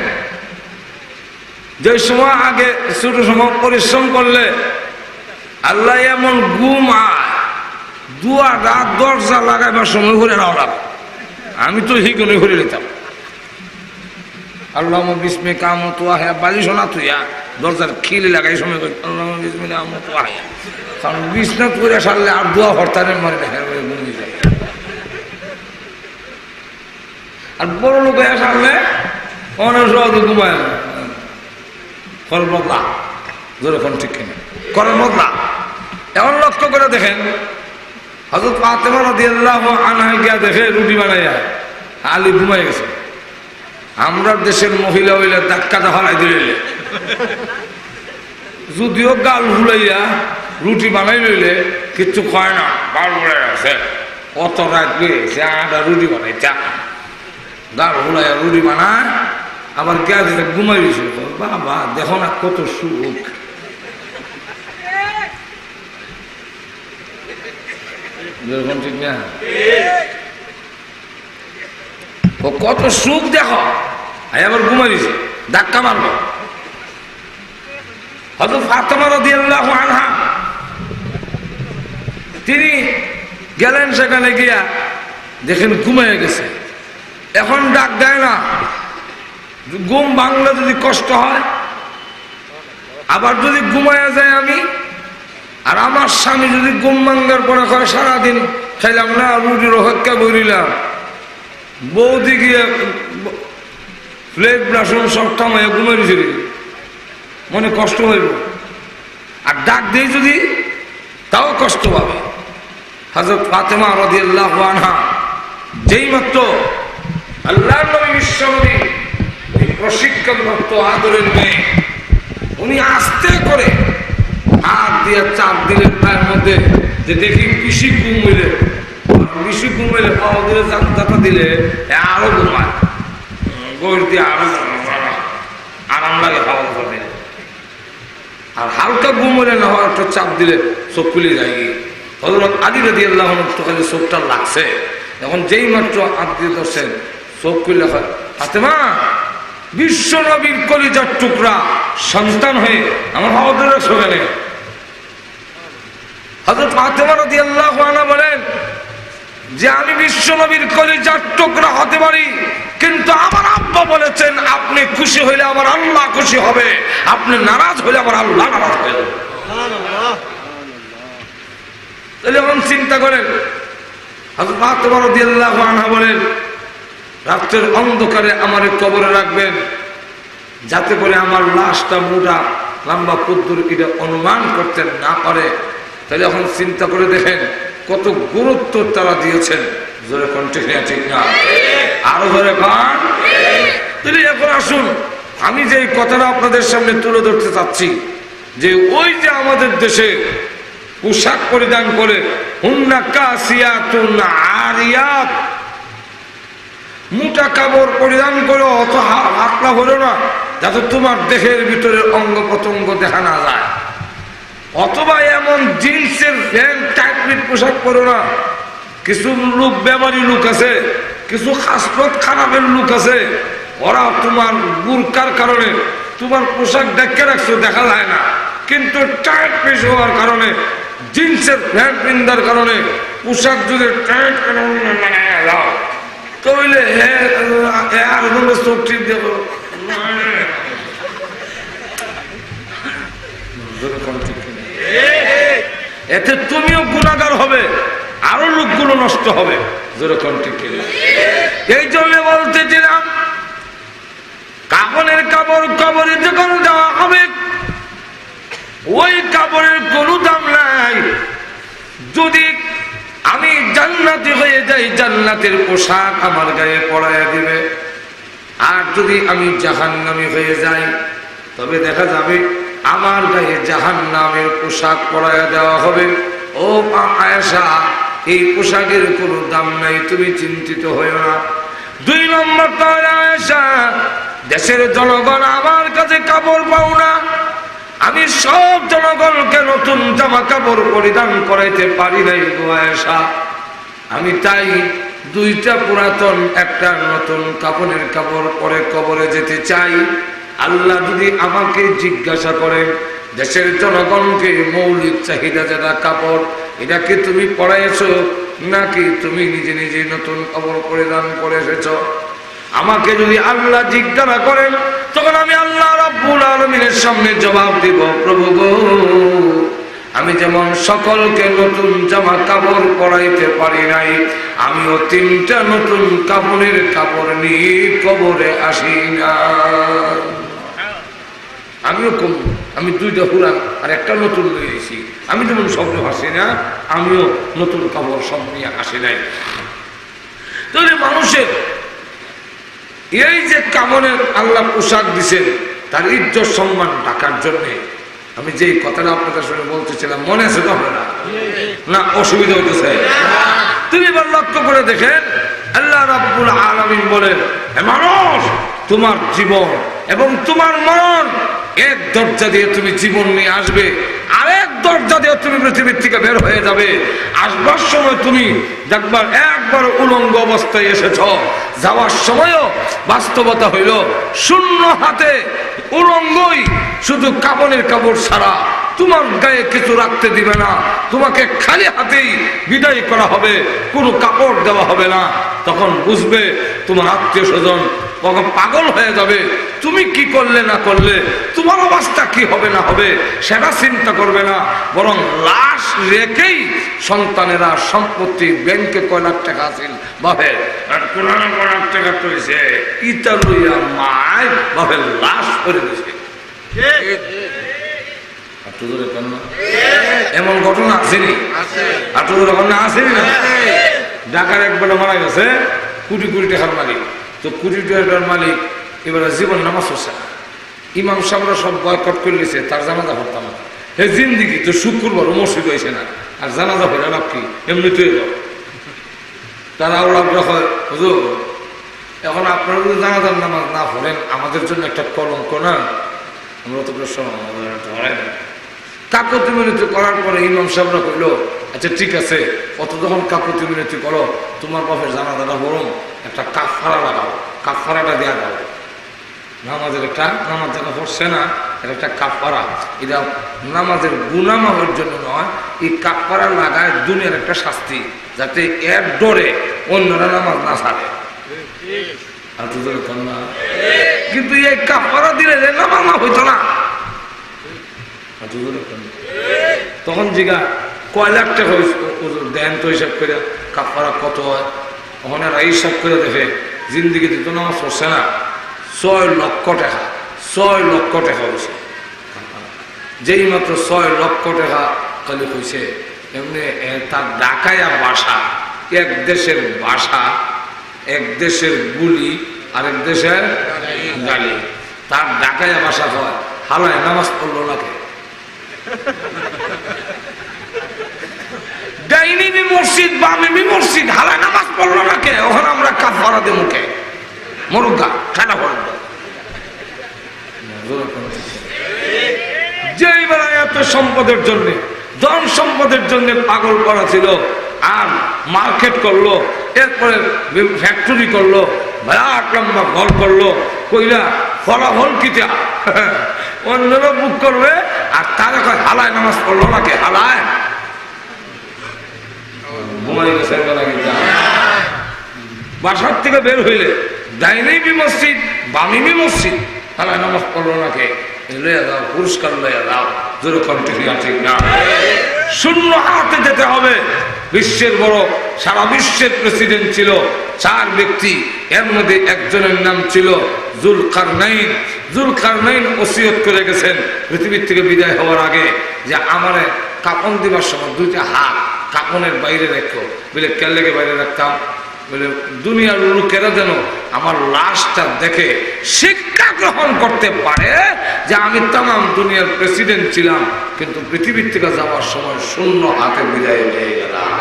যে সময় আগে ছোট সময় পরিশ্রম করলে আল্লাহ এমন ঘুম দুয়াটা দরজা লাগাইবার সময় ঘুরে নাও লাগ আমি তো হিগুনে ঘুরে নিতাম আল্লাহ বিস্মে কাম তো আহে বালি শোনা তুইয়া দরজার খিলি লাগাই সময় আল্লাহ বিস্মে কাম তো আহে কারণ বিছনা করে সারলে আর দোয়া হরতারে মরে দেখে ঘুমিয়ে যায় আর বড় লোক সারলে অনেক সহজে ঘুমায় কর বদলা যেরকম ঠিক কিনা করেন বদলা এমন লক্ষ্য করে দেখেন হযরত ফাতেমা রাদিয়াল্লাহু আনহা গিয়া দেখে রুটি বানাইয়া আলী ঘুমাই গেছে আমরা দেশের মহিলা হইলে ধাক্কাটা হলাই দিলে যদিও গাল ভুলাইয়া রুটি বানাই লইলে কিচ্ছু খায় না গাল ভুলাই আছে অত রাখবে সে আটা রুটি বানাইতা গাল ভুলাইয়া রুটি বানায় আবার গিয়া দিলে ঘুমাই গেছে বাবা দেখো না কত সুখ ঠিক না ও কত সুখ দেখো আবার ঘুমাই দিছে ধাক্কা মারবো হযরত ফাতেমা রাদিয়াল্লাহু আনহা তিনি গেলেন সেখানে গিয়া দেখেন ঘুমাই গেছে এখন ডাক দেয় না। ঘুম ভাঙলে যদি কষ্ট হয়, আবার যদি ঘুমায়া যায় আমি, আর আমার স্বামী যদি ঘুম ভাঙ্গার পরে করে সারাদিন খাইলাম না, রুটির হত্যা করিলাম, বৌদি গিয়ে প্লেট বাসন সব থামাইয়া ঘুমাই দিছিল, মনে কষ্ট হইব। আর ডাক দিয়ে যদি তাও কষ্ট পাবে। হযরত ফাতেমা রাদিয়াল্লাহু আনহা যেই মাত্র আল্লাহর নবী বিশ্বনবী প্রশিক্ষণপ্রাপ্ত আদরের মেয়ে, উনি আস্তে করে হাত দিয়ে চাপ দিলেন পায়ের মধ্যে, যে দেখি বেশি ঘুম হইলে, বেশি ঘুম হইলে পাওয়া দিলে যাত্রা দিলে আরো ঘুমায়, গোর দিয়ে আরো আরাম লাগে পাওয়া দিলে। আর হালকা ঘুম হইলে না হয় একটা চাপ দিলে চোখ খুলে যায়। হযরত আলী রাদিয়াল্লাহু আনহু তো খালি চোখটা লাগছে, এখন যেই মাত্র হাত দিয়ে ধরছেন চোখ খুলে হয়, ফাতেমা বিশ্ব নবীর কলিজার টুকরা সন্তান হয়ে আমার বাবাদের শোভে নেই। হযরত ফাতেমা রাদিয়াল্লাহু আনহা বলেন যে আমি বিশ্ব নবীর কলিজার টুকরা হতে পারি, কিন্তু আমার আব্বা বলেছেন আপনি খুশি হইলে আমার আল্লাহ খুশি হবে, আপনি নারাজ হইলে আমার আল্লাহ নারাজ হয়ে যাবে। তাহলে এখন চিন্তা করেন, হযরত ফাতেমা রাদিয়াল্লাহু আনহা বলেন রাত্রের অন্ধকারে আমার কবরে রাখবেন, যাতে করে আমার লাশটা মোটা লম্বা কুদ্দুর এটা অনুমান করতে না পারে। তাহলে এখন চিন্তা করে দেখেন কত গুরুত্ব তারা দিয়েছেন। জোরে কন্টিনিউ, ঠিক না? আরো জোরে কান। তাহলে এখন আসুন, আমি যে কথাটা আপনাদের সামনে তুলে ধরতে চাচ্ছি, যে ওই যে আমাদের দেশে পোশাক পরিধান করে হুন্না কাসিয়াতুন আরিয়াত, মোটা কাপড় পরিধান করে অত হাতলা হলো না যাতে তোমার দেহের ভিতরে অঙ্গ প্রত্যঙ্গ দেখা না যায়, অথবা এমন জিন্সের প্যান্ট টাইপের পোশাক পরো না। কিছু লোক ব্যবহারী লোক আছে, কিছু খাসলত খারাপের লোক আছে, ওরা তোমার বুরকার কারণে তোমার পোশাক দেখে রাখছো দেখা যায় না, কিন্তু টাইট পিস হওয়ার কারণে, জিন্সের প্যান্ট পিন্ধার কারণে পোশাক যদি টাইট যাও তাহলে চোখ ঠিক দেখো, এতে তুমিও গুণাগার হবে, আরো লোকগুলো নষ্ট হবে। যেরকম ঠিক এই জন্য বলতেছিলাম, কাপড়ের কাপড় কবরে যখন দেওয়া হবে, ওই কাপড়ের কোনো দাম নাই। যদি আমি জান্নাতি হয়ে যাই, জান্নাতের পোশাক আমার গায়ে পরাইয়া দিবে। আর যদি আমি জাহান্নামী হয়ে যাই, তবে দেখা যাবে আমার গায়ে জাহান্নামের পোশাক পরাইয়া দেওয়া হবে। ও আয়েশা, এই পোশাকের কোনো দাম নাই, তুমি চিন্তিত হইও না। 2 নম্বর তাহলে আয়েশা, দেশের জনগণ আমার কাছে কাপড় পাও না, আমি সব জনগণকে নতুন জামা কাপড় পরিধান করাইতে পারি নাই গো আয়েশা। আমি তাই 2টা পুরাতন, একটা নতুন কাপড়ের কাপড় পরে কবরে যেতে চাই। আল্লাহ যদি আমাকে জিজ্ঞাসা করেন, দেশের জনগণকে মৌলিক চাহিদা যেটা কাপড়, এটা কি তুমি পরাইছো নাকি তুমি নিজে নিজে নতুন কাপড় পরিধান করে এসেছ? আমাকে যদি আল্লাহ জিজ্ঞাসা করেন, তখন আমি আল্লাহ রাব্বুল আলামিনের সামনে জবাব দিব, প্রভু গো, আমি যেমন সকলকে নতুন জামা কাপড় পরাইতে পারি নাই, আমিও 3টা নতুন কাপড়ের কাপড় নিয়ে কবরে আসি না। আমিও কম, আমি 2টা পুরান আর একটা নতুন নিয়ে এসেছি। আমি যেমন স্বপ্নে ভাসি না, আমিও নতুন কাপড় সব নিয়ে আসি নাই। তাহলে মানুষের এই যে কামনের আল্লাহ পোশাক দিছেন, তার ইজ্জত সম্মান ঢাকার জন্যে আমি যে কথাটা আপনাদের সঙ্গে বলতেছিলাম, মনে আছে তো আপনারা? না অসুবিধা হইতেছে? তুমি এবার লক্ষ্য করে দেখেন, আল্লাহ রাব্বুল আলামিন বলেন, হে মানুষ, তোমার জীবন এবং তোমার মরণ এক দরজা দিয়ে তুমি জীবন নিয়ে আসবে, আরেক দরজা দিয়ে তুমি পৃথিবীর থেকে বের হয়ে যাবে। আসবার সময় তুমি দেখবার একবার উলঙ্গ অবস্থায় এসেছ, যাওয়ার সময়ও বাস্তবতা হইল শূন্য হাতে, উলঙ্গই, শুধু কাপড়ের কাপড় ছাড়া তোমার গায়ে কিছু রাখতে দিবে না, তোমাকে খালি হাতেই বিদায় করা হবে, কোনো কাপড় দেওয়া হবে না। তখন বুঝবে তোমার আত্মীয় স্বজন পাগল হয়ে যাবে, তুমি কি করলে না করলে, তোমার অবস্থা কি হবে না হবে সেটা চিন্তা করবে না, বরং লাশ রেখেই সন্তানেরা সম্পত্তি ব্যাংকে কয় লাখ টাকা আছে বাপের, আর কোন লাখ টাকা তৈছে ইটা লইয়া মায় বাপের লাশ করে দিছে। এমন ঘটনা আসেনি? আসেনি না? ঢাকার একবার মারা গেছে কোটি কোটি টাকার মালিক, তো কোটি টাকার মালিক এবারে জীবন নামাজ পড়ছে না, ইমাম সাহেবরা সব বয়কট করে নিয়েছে, তার জানাজা পড়তাম না। হে জিন্দিগি তো শুক্রবার মসজিদ হয়েছে না, আর জানাজা পড়ে লাভ কি, এমনি তুই যাও। তারা ওরা হয় হুজুর এখন আপনারা যদি জানাজার নামাজ না পড়েন আমাদের জন্য একটা কলঙ্ক না, আমরা তো ধরেন। কাকতি মিনতি করার পরে ইমাম সাহেবরা কইল আচ্ছা ঠিক আছে, অত যখন কাকতি মিনতি করো তোমার বাপের জানাজাটা বরং একটা কাফারা লাগাও, কাফারাটা দেওয়া দাও। নামাজের একটা নামাজ যারা পড়ছে না এটা একটা কাফারা, এটা নামাজের গুনাহ মাফের জন্য নয়, এই কাফারা লাগায় দুনিয়ার একটা শাস্তি, যাতে এর ডরে অন্যরা নামাজ না ছাড়ে। কিন্তু এই কাফারা দিলে নামাজ না হইতো না। তখন জিগা কয় লাখ টাকা দেন তো হিসাব করে কাফারা কত হয়, ওখানে হিসাব করে দেখে জিন্দিগিতে তো নামাজ পড়ছে না, 6 লক্ষ টাকা, 6 লক্ষ টাকা হয়েছে। যেই মাত্র 6 লক্ষ টাকা খালি হয়েছে, এমনি তার ডাকায়া বাসা, এক দেশের বাসা, এক দেশের গুলি, আরেক দেশের গালি, তার ডাকায়া বাসা হয় হালায় নামাজ পড়লো নাকি? ডাইনি মসজিদ বামিমি মসজিদ হালায় নামাজ পড়লো নাকি? ওখানে আমরা কাফারা দে মুখে মরুগা ঠান্ডা পড়ব। যেই বেলায় এত সম্পদের জন্য, ধন সম্পদের জন্য পাগল করা ছিল, আর মার্কেট করলো, এরপরে ফ্যাক্টরি করলো, বিরাট লম্বা ঘর করলো, কইরা ফলাফল কিটা অন্যরা বুক করবে, আর তারা কয় হালায় নামাজ পড়লো নাকি? হালায় ঘুমাই গেছে বাসার থেকে বের হইলে ডাইনি মসজিদ বামিমি মসজিদ হালায় নামাজ পড়লো নাকি? লইয়া দাও, পুরস্কার লইয়া দাও, জোরে কন্টিনিউ ঠিক না? শূন্য হাতে যেতে হবে। বিশ্বের বড়, সারা বিশ্বের প্রেসিডেন্ট ছিল 4 ব্যক্তি, এর মধ্যে একজনের নাম ছিল জুলকারনাইন। জুলকারনাইন ওসিয়ত করে গেছেন পৃথিবীর থেকে বিদায় হওয়ার আগে যে আমারে কাপন দিবার সময় 2টা হাত কাপনের বাইরে রাখো। বলে কেন লেগে বাইরে রাখতাম? বলে দুনিয়ার লোকেরা যেন আমার লাশটা দেখে শিক্ষা গ্রহণ করতে পারে যে আমি তামাম দুনিয়ার প্রেসিডেন্ট ছিলাম, কিন্তু পৃথিবীর থেকে যাওয়ার সময় শূন্য হাতে বিদায় হয়ে গেলাম।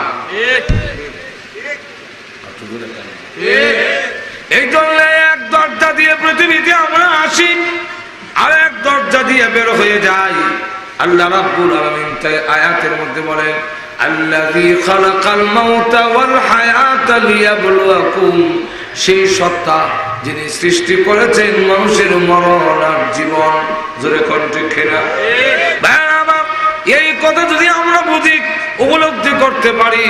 এই জন্য এক দরজা দিয়ে পৃথিবীতে আমরা আসি, আর এক দরজা দিয়ে বের হয়ে যাই। আল্লাহ রাব্বুল আলামিন তাই আয়াতের মধ্যে বলেন আল্লাযী খালাকাল মাউতা ওয়াল হায়াতা লিয়াবলুয়াকুম, সেই সত্তা যিনি সৃষ্টি করেছেন মানুষের মরণ আর জীবন। জোরে কণ্ঠে খেলা এই কথা যদি আমরা বুঝি, উপলব্ধি করতে পারি,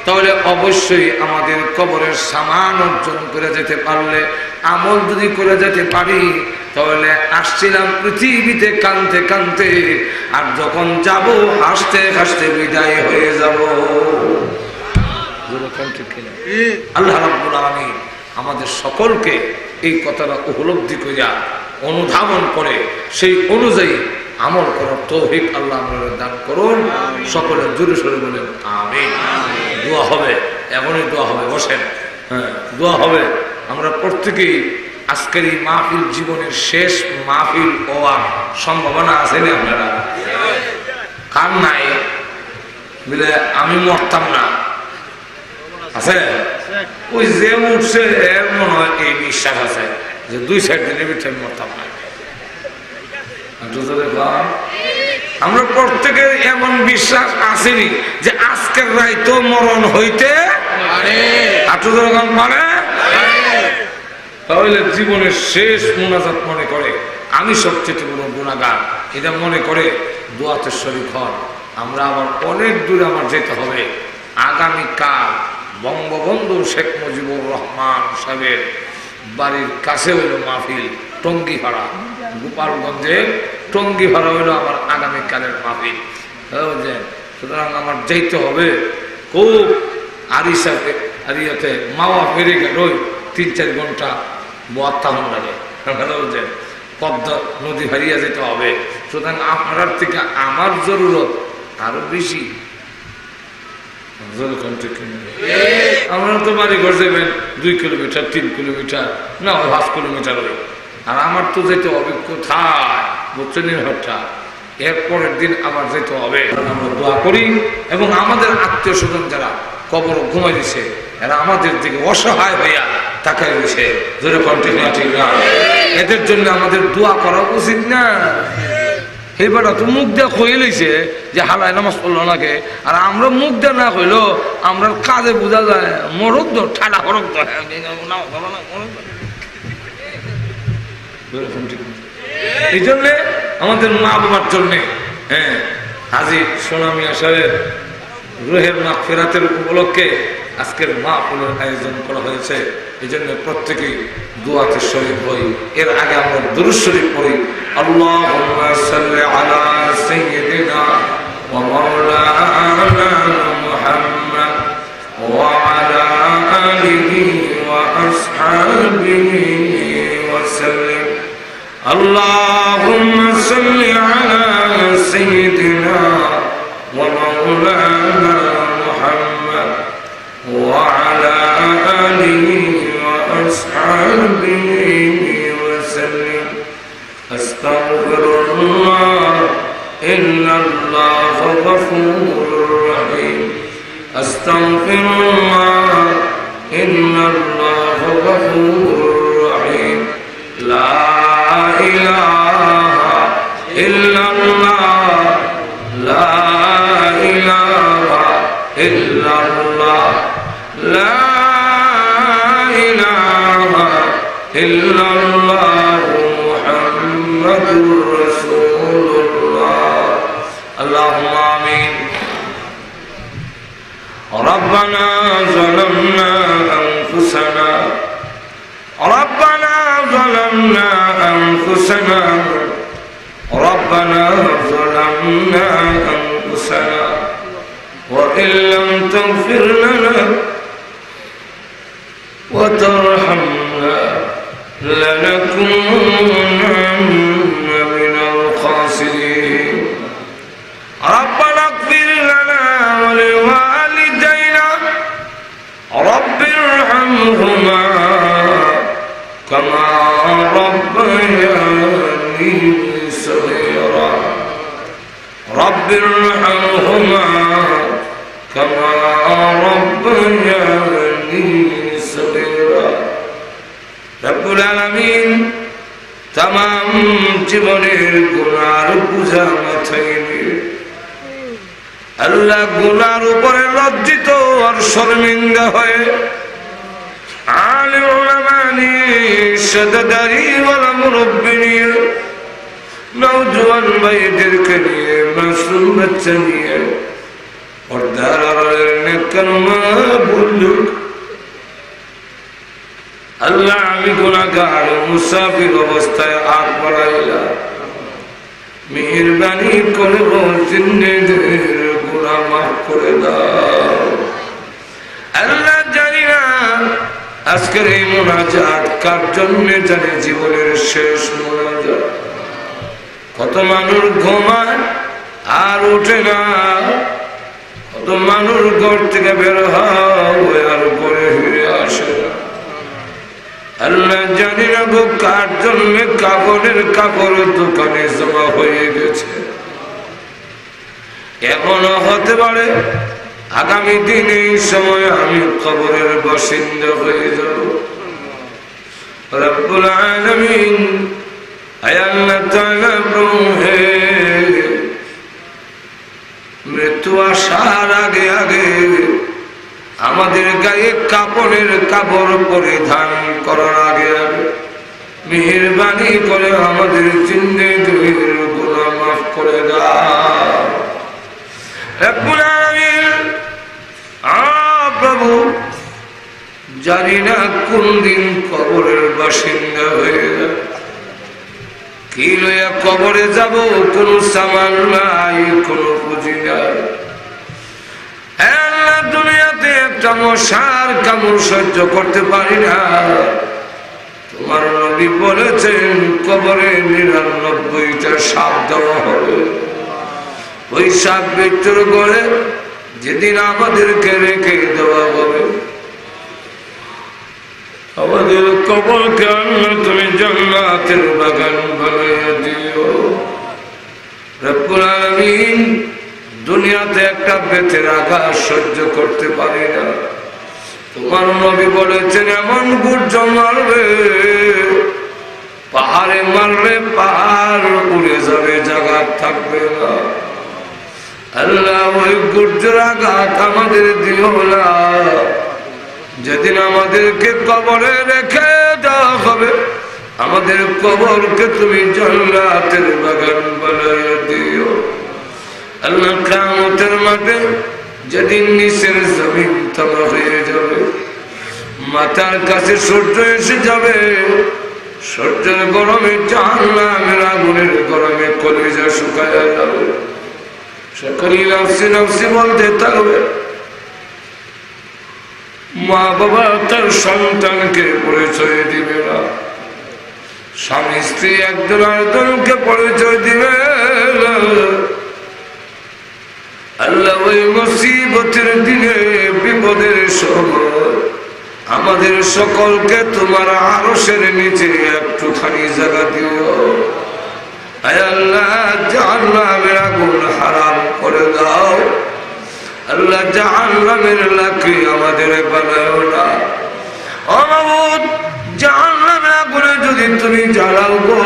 তাহলে অবশ্যই আমাদের কবরের সামান অর্জন করে যেতে পারলে, আমল যদি করে যেতে পারি, তাহলে আসছিলাম পৃথিবীতে কানতে কানতে, আর যখন যাব হাসতে হাসতে বিদায় হয়ে যাব। আল্লাহ রাব্বুল আলামিন আমাদের সকলকে এই কথাটা উপলব্ধি করিয়া অনুধাবন করে সেই অনুযায়ী আমল করার তৌফিক আল্লাহ আমাদের দান করুন। সকলের জোরে সোরে বলেন আমিন। দোয়া হবে, এমনই দোয়া হবে, বসেন, হ্যাঁ দোয়া হবে। আমরা প্রত্যেকেই আজকের এই মাহফিল জীবনের শেষ মাহফিল হওয়ার সম্ভাবনা আছে না? আপনারা কার নাই? বলে আমি মরতাম না আছে? ওই যে উঠছে এর মনে হয় এই বিশ্বাস আছে যে 2 সাইড দিনের ভিতরে আমি মরতাম না। আমরা প্রত্যেকের এমন বিশ্বাস আসেনি যে আজকের রাইতো মরণ হইতে পারে, তাহলে জীবনের শেষ মোনাজাত মনে করে আমি সবচেয়ে বড় গুনাহগার, এটা মনে করে দোয়াতে শরীক হন। আমরা আবার অনেক দূরে আমার যেতে হবে। আগামীকাল বঙ্গবন্ধু শেখ মুজিবুর রহমান সাহেবের বাড়ির কাছে হইল মাহফিল, টঙ্গিপাড়া, গোপালগঞ্জের টঙ্গিপাড়া হইল আমার আগামীকালের মাহফিল। বুঝলেন? সুতরাং আমার যেতে হবে খুব আরিসাতে আরিয়াতে মাওয়া ফেরে গেল 3-4 ঘন্টা বোয়াত্তাহন লাগে। বুঝলেন? পদ্মা নদী হারিয়ে যেতে হবে। সুতরাং আপনার থেকে আমার জরুরত আরো বেশি। আমরা তো বাড়ি ঘর যাবেন 2 কিলোমিটার 3 কিলোমিটার না 5 কিলোমিটার হয়ে, আর আমার তো যেতে হবে কোথায় বুঝছেন হঠাৎ এরপরের দিন আবার যেতে হবে। আমরা দোয়া করি এবং আমাদের আত্মীয় স্বজন যারা কবর ঘুমাই দিছে এরা আমাদের দিকে অসহায় হইয়া তাকাই দিছে, ধরে কন্টিনিউ ঠিক না, এদের জন্য আমাদের দোয়া করা উচিত না? এইবার তো মুখ দেওয়া হয়ে লইছে যে হালায় নামাজ পড়লো নাকি, আর আমরা মুখ দেওয়া না হইলো আমরা কাজে বোঝা যায় মরক দো ঠাডা হরক দো। এই জন্যে আমাদের মা বাবার জন্যে হাজী সোনামিয়া সাহেবের রুহের মাগফিরাতের উপলক্ষে আজকের মাহফিলের আয়োজন করা হয়েছে। এই জন্য প্রত্যেকেই দুআতে শরীক হই। এর আগে আমরা দুরূদ শরীফ পড়ি। আল্লাহুম্মা সাল্লি আলা সাইয়্যিদিনা ওয়া মাওলানা মুহাম্মদ ওয়া আলা আলিহি ওয়া আসহাবিহি ওয়া সাল্লিম। আল্লাহুম্মা সাল্লি আলা সাইয়্যিদিনা ওয়া মাওলানা মুহাম্মদ ওয়া আলা আলিহি ওয়া আসহাবিহি ওয়া সাল্লিম। আস্তাগফিরুল্লাহ ইন্নাল্লাহা গফুরুর রহিম। আস্তাগফিরুল্লাহ ইন্নাল্লাহা গফুরুর রহিম। লা ইলাহা ইল্লাল্লাহ লা ইলাহা ইল্লাল্লাহ লা ইলাহা ইল্লাল্লাহ মুহাম্মাদুর রাসূলুল্লাহ। আল্লাহুম্মা আমিন। ربنا ظلمنا أنفسنا ربنا ظلمنا أنفسنا ربنا ظلمنا أنفسنا وإن لم تغفر لنا وترحمنا لنكونن من الخاسرين. ربنا اغفر لنا ولوالدينا رب ارحمهما كما ربياني صغيرا رب ارحمهما كما ربياني صغيرا. رب العالمين तमाम জীবনের গুনার বোঝা মাথায় নিয়ে আল্লাহ গুনার উপরে লজ্জিত আর শর্মিন্দা হয়ে আলিম উলামা নিয়ে সাদাদারি ওয়ালা মুরব্বি নিয়ে নওজোয়ান ভাইদেরকে নিয়ে মাসুম বাচ্চা নিয়ে পর্দার আড়ালের নেককার মা বলল আল্লাহ আমি গুনাহগার মুসাফির অবস্থায় আগ বাড়াইলাম, মেহেরবানি করে জিন্দেগির গুনাহ মাফ করে দাও। আল্লাহ জানি না আজকের এই মুনাজাত কার জন্য, জানি জীবনের শেষ মুনাজাত। কত মানুষ ঘুমায় আর ওঠে না, কত মানুষ ঘর থেকে বের হয় আর ঘরে ফিরে আসে না। আল্লাহ জানি না গো কার জন্য কাপড়ের কাপড় দোকানে জমা হয়ে গেছে। এমনও হতে পারে আগামী দিন এই সময় আমি কবরের বাসিন্দা হয়ে যাব। রব্বুল আলামিন আয় আল্লাহ তাআলা প্রভু, মৃত্যু আসার আগে আগে আমাদের গায়ে কাপড়ের কাপড় পরিধান করার আগে আগে মেহেরবানি করে আমাদের জিন্দেগির গুনাহ মাফ করে দাও। রব্বুল আলামিন, প্রভু জানি না কোন দিন কবরের বাসিন্দা হয়ে যাবে, কি লইয়া কবরে যাব, কোন সামান নাই, কোন পুঁজি নাই। দুনিয়াতে একটা মশার কামড় সহ্য করতে পারি না। তোমার নবী বলেছেন কবরে 99টা সাপ দেওয়া হবে। ওই সাপ মৃত্যুর করে যেদিন আমাদেরকে রেখে দেওয়া হবে, আমাদের কবরকে আল্লাহ তুমি জান্নাতের বাগান বানিয়ে দিও। রব্বুল আলামিন, দুনিয়াতে একটা বেতের আঘাত সহ্য করতে পারি না। তোমার নবী বলেছেন এমন গুর্জ মারবে, পাহাড়ে মারলে পাহাড় উড়ে যাবে, জায়গা থাকবে না। আল্লাহ, ওই গুর্জের আঘাত আমাদের দিও না। যেদিন আমাদেরকে কবরে রেখে দেওয়া হবে, আমাদের কবরকে তুমি জান্নাতের বাগান বানিয়ে দিও। আল্লাহ, কিয়ামতের মাঠে যেদিন নিচের জমিন তামা হয়ে যাবে, মাথার কাছে সূর্য এসে যাবে, সূর্যের গরমে জাহান্নামের আগুনের গরমে কলিজা শুকায়া যাবে, সকলে নফসি নফসি বলতে থাকবে। মা বাবা তার সন্তানকে পরিচয় দিবে না, স্বামী স্ত্রী একজন আরেকজনকে পরিচয় দিবে না। আল্লাহ, ওই মুসিবতের দিনে, বিপদের সময় আমাদের সকলকে তোমার আরশের নিচে একটুখানি জায়গা দিও। আয় আল্লাহ, জাহান্নামের আগুন হারাম করে দাও। আল্লাহ, জাহান্নামের লাকড়ি আমাদের বানাও না। ও মাবুদ, জাহান্নামের আগুনে যদি তুমি জ্বালাও গো,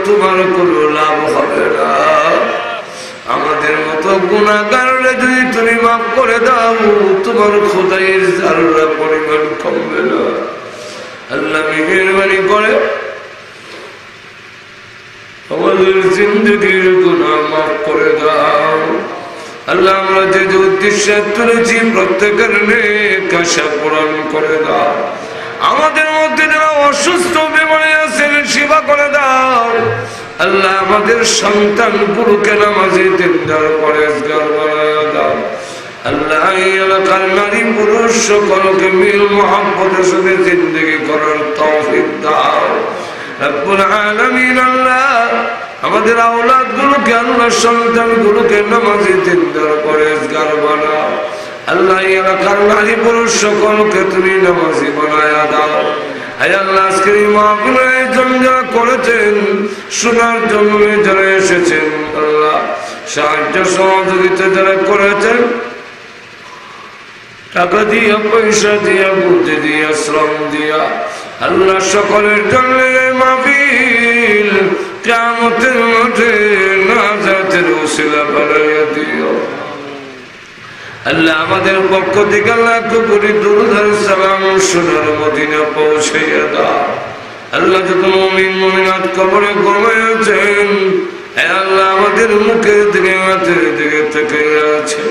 তোমার কোনো লাভ হবে না। আমাদের মতো গুনাহগাররে যদি তুমি মাফ করে দাও, তোমার খোদাইয়ের যারা পরিমাণ কমবে না। আল্লাহ, মেহেরবানি করে আমাদের জিন্দগির গুনাহ মাফ করে দাও। আল্লাহ, আমরা যে যে উদ্দেশ্যে তুলেছি প্রত্যেকের নেক আশা পূরণ করে দাও। আমাদের মধ্যে যারা অসুস্থ বিমারে আছেন সেবা করে দাও। আল্লাহ, আমাদের সন্তান গুরুকে নামাজি দিনদার পরেশগার বানায়া দাও। আল্লাহ, এই এলাকার নারী পুরুষ সকলকে মিল মোহাম্মদের সাথে জিন্দগি করার তৌফিক দাও। রব্বুল আলামিন, আল্লাহ, আমাদের আওলাদ গুলোকে, আল্লাহ সন্তান গুলোকে নামাজি দিনদার পরেশগার বানাও। আল্লাহ, এই এলাকার নারী পুরুষ সকলকে তুমি নামাজি বানায়া দাও। হে আল্লাহ, আজকের এই মাহফিলের আয়োজন যারা করেছেন, শোনার জন্য যারা এসেছেন, আল্লাহ সাহায্য সহযোগিতা যারা করেছেন, টাকা দিয়া, পয়সা দিয়া, বুদ্ধি দিয়া, শ্রম দিয়া, আল্লাহ সকলের জন্য মাহফিল কিয়ামতের মাঠে নাজাতের ওসিলা বানাইয়া দিও। আল্লাহ, আমাদের পক্ষ থেকে লাখ কোটি দুরূদ আর সালাম সোনার মদিনা পৌঁছাইয়া দাও। আল্লাহ, যত মুমিন মুমিনাত কবরে ঘুমিয়েছেন, হে আল্লাহ, আমাদের মুখের দিকে হাতের দিকে তাকিয়ে আছে,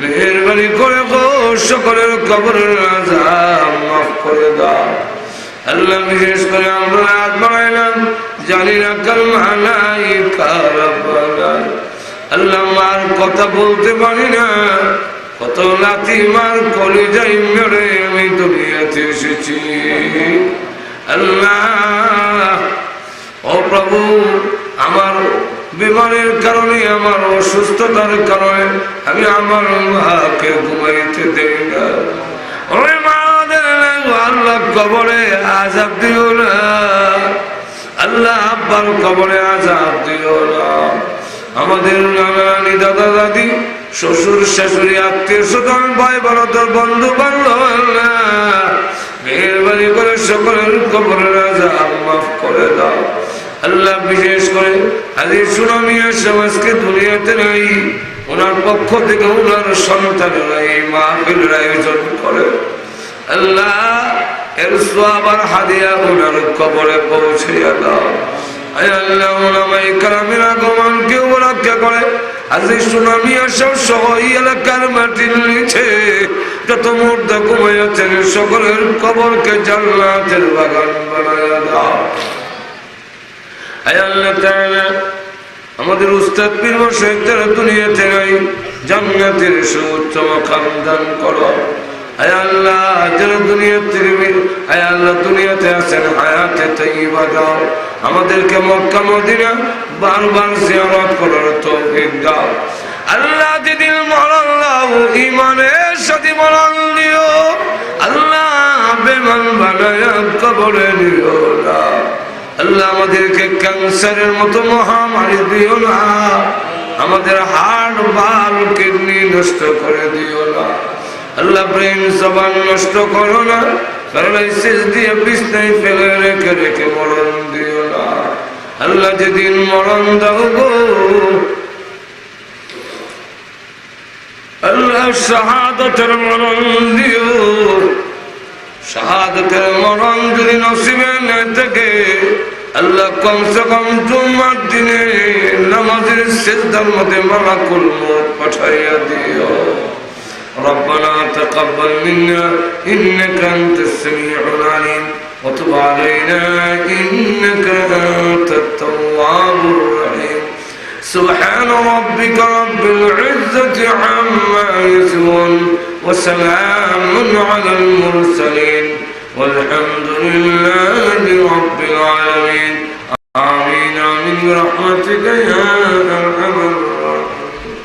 মেহেরবানি করে গো সকলের কবরের আযাব মাফ করে দাও। আল্লাহ, বিশেষ করে আমরা হাত বাড়াইলাম, জানি না কালমা নাই কার বানাই। আল্লাহ, মার কথা বলতে পারি না, কত লাথি মার কলিজায় মেরে আমি দুনিয়াতে এসেছি। আল্লাহ, ও প্রভু, আমার বিমারের কারণে, আমার অসুস্থতার কারণে আমি আমার মাকে ঘুমাইতে দেই না। ওই মাদের আল্লাহ কবরে আযাব দিও না। আল্লাহ, আব্বার কবরে আযাব দিও না। আমাদের নানা নানি, দাদা দাদি, শ্বশুর শাশুড়ি, আত্মীয় স্বজন, ভাই বড়দের বন্ধু বান্ধব, আল্লাহ মেহেরবানি করে সকলের কবরের আযাব মাফ করে দাও। আল্লাহ, বিশেষ করে আজ সুনামিয়া সমাজকে দুনিয়াতে নাই, ওনার পক্ষ থেকে ওনার সন্তানেরা এই মাহফিলের আয়োজন করে। আল্লাহ, এর সওয়াব আর হাদিয়া ওনার কবরে পৌঁছিয়ে দাও। আয় আল্লাহ ওলামায়ে কেরামের আগমনকে রক্ষা করে। আজ এই সুনামি আসার সহ এই এলাকার মাটির নিচে যত মুর্দা ঘুমাইয়াছেন সকলের কবরকে জান্নাতের বাগান বানায়া দাও। আয় আল্লাহ তাআলা আমাদের উস্তাদ পীর মাশায়েখ যারা দুনিয়াতে নাই জান্নাতের সুউচ্চ মাকাম দান করো। আয় আল্লাহ যারা দুনিয়াতে আছেন হায়াতে তাইয়্যিবা দাও। আমাদেরকে মক্কা মদিনা বারবার জিয়ারত করার তৌফিক দাও। আল্লাহ যেদিন মরণ দাও ঈমানের সাথে মরণ দিও। আল্লাহ বেঈমান বানায়া কবরে দিও না। আল্লাহ আমাদেরকে ক্যান্সারের মতো মহামারী দিও না। আমাদের হার্ট বাল কিডনি নষ্ট করে দিও না। আল্লাহ ব্রেন জবান নষ্ট করো না। প্যারালাইসিস দিয়ে বিছনায় ফেলে রেখে রেখে মরণ দিও না। আল্লাহ যেদিন মরণ দাও গো আল্লাহ শাহাদাতের মরণ দিও। শাহাদাতের মরণ যদি নসিবে না থাকে আল্লাহ কমসে কম জুম্মার দিনে নামাজের সিজদার মধ্যে মালাকুল মউত পাঠাইয়া দিও। ربنا تقبل منا إنك أنت السميع العليم وتب علينا إنك أنت التواب الرحيم سبحان ربك رب العزة عما يصفون وسلام على المرسلين والحمد لله رب العالمين آمين آمين برحمتك يا أرحم الراحمين.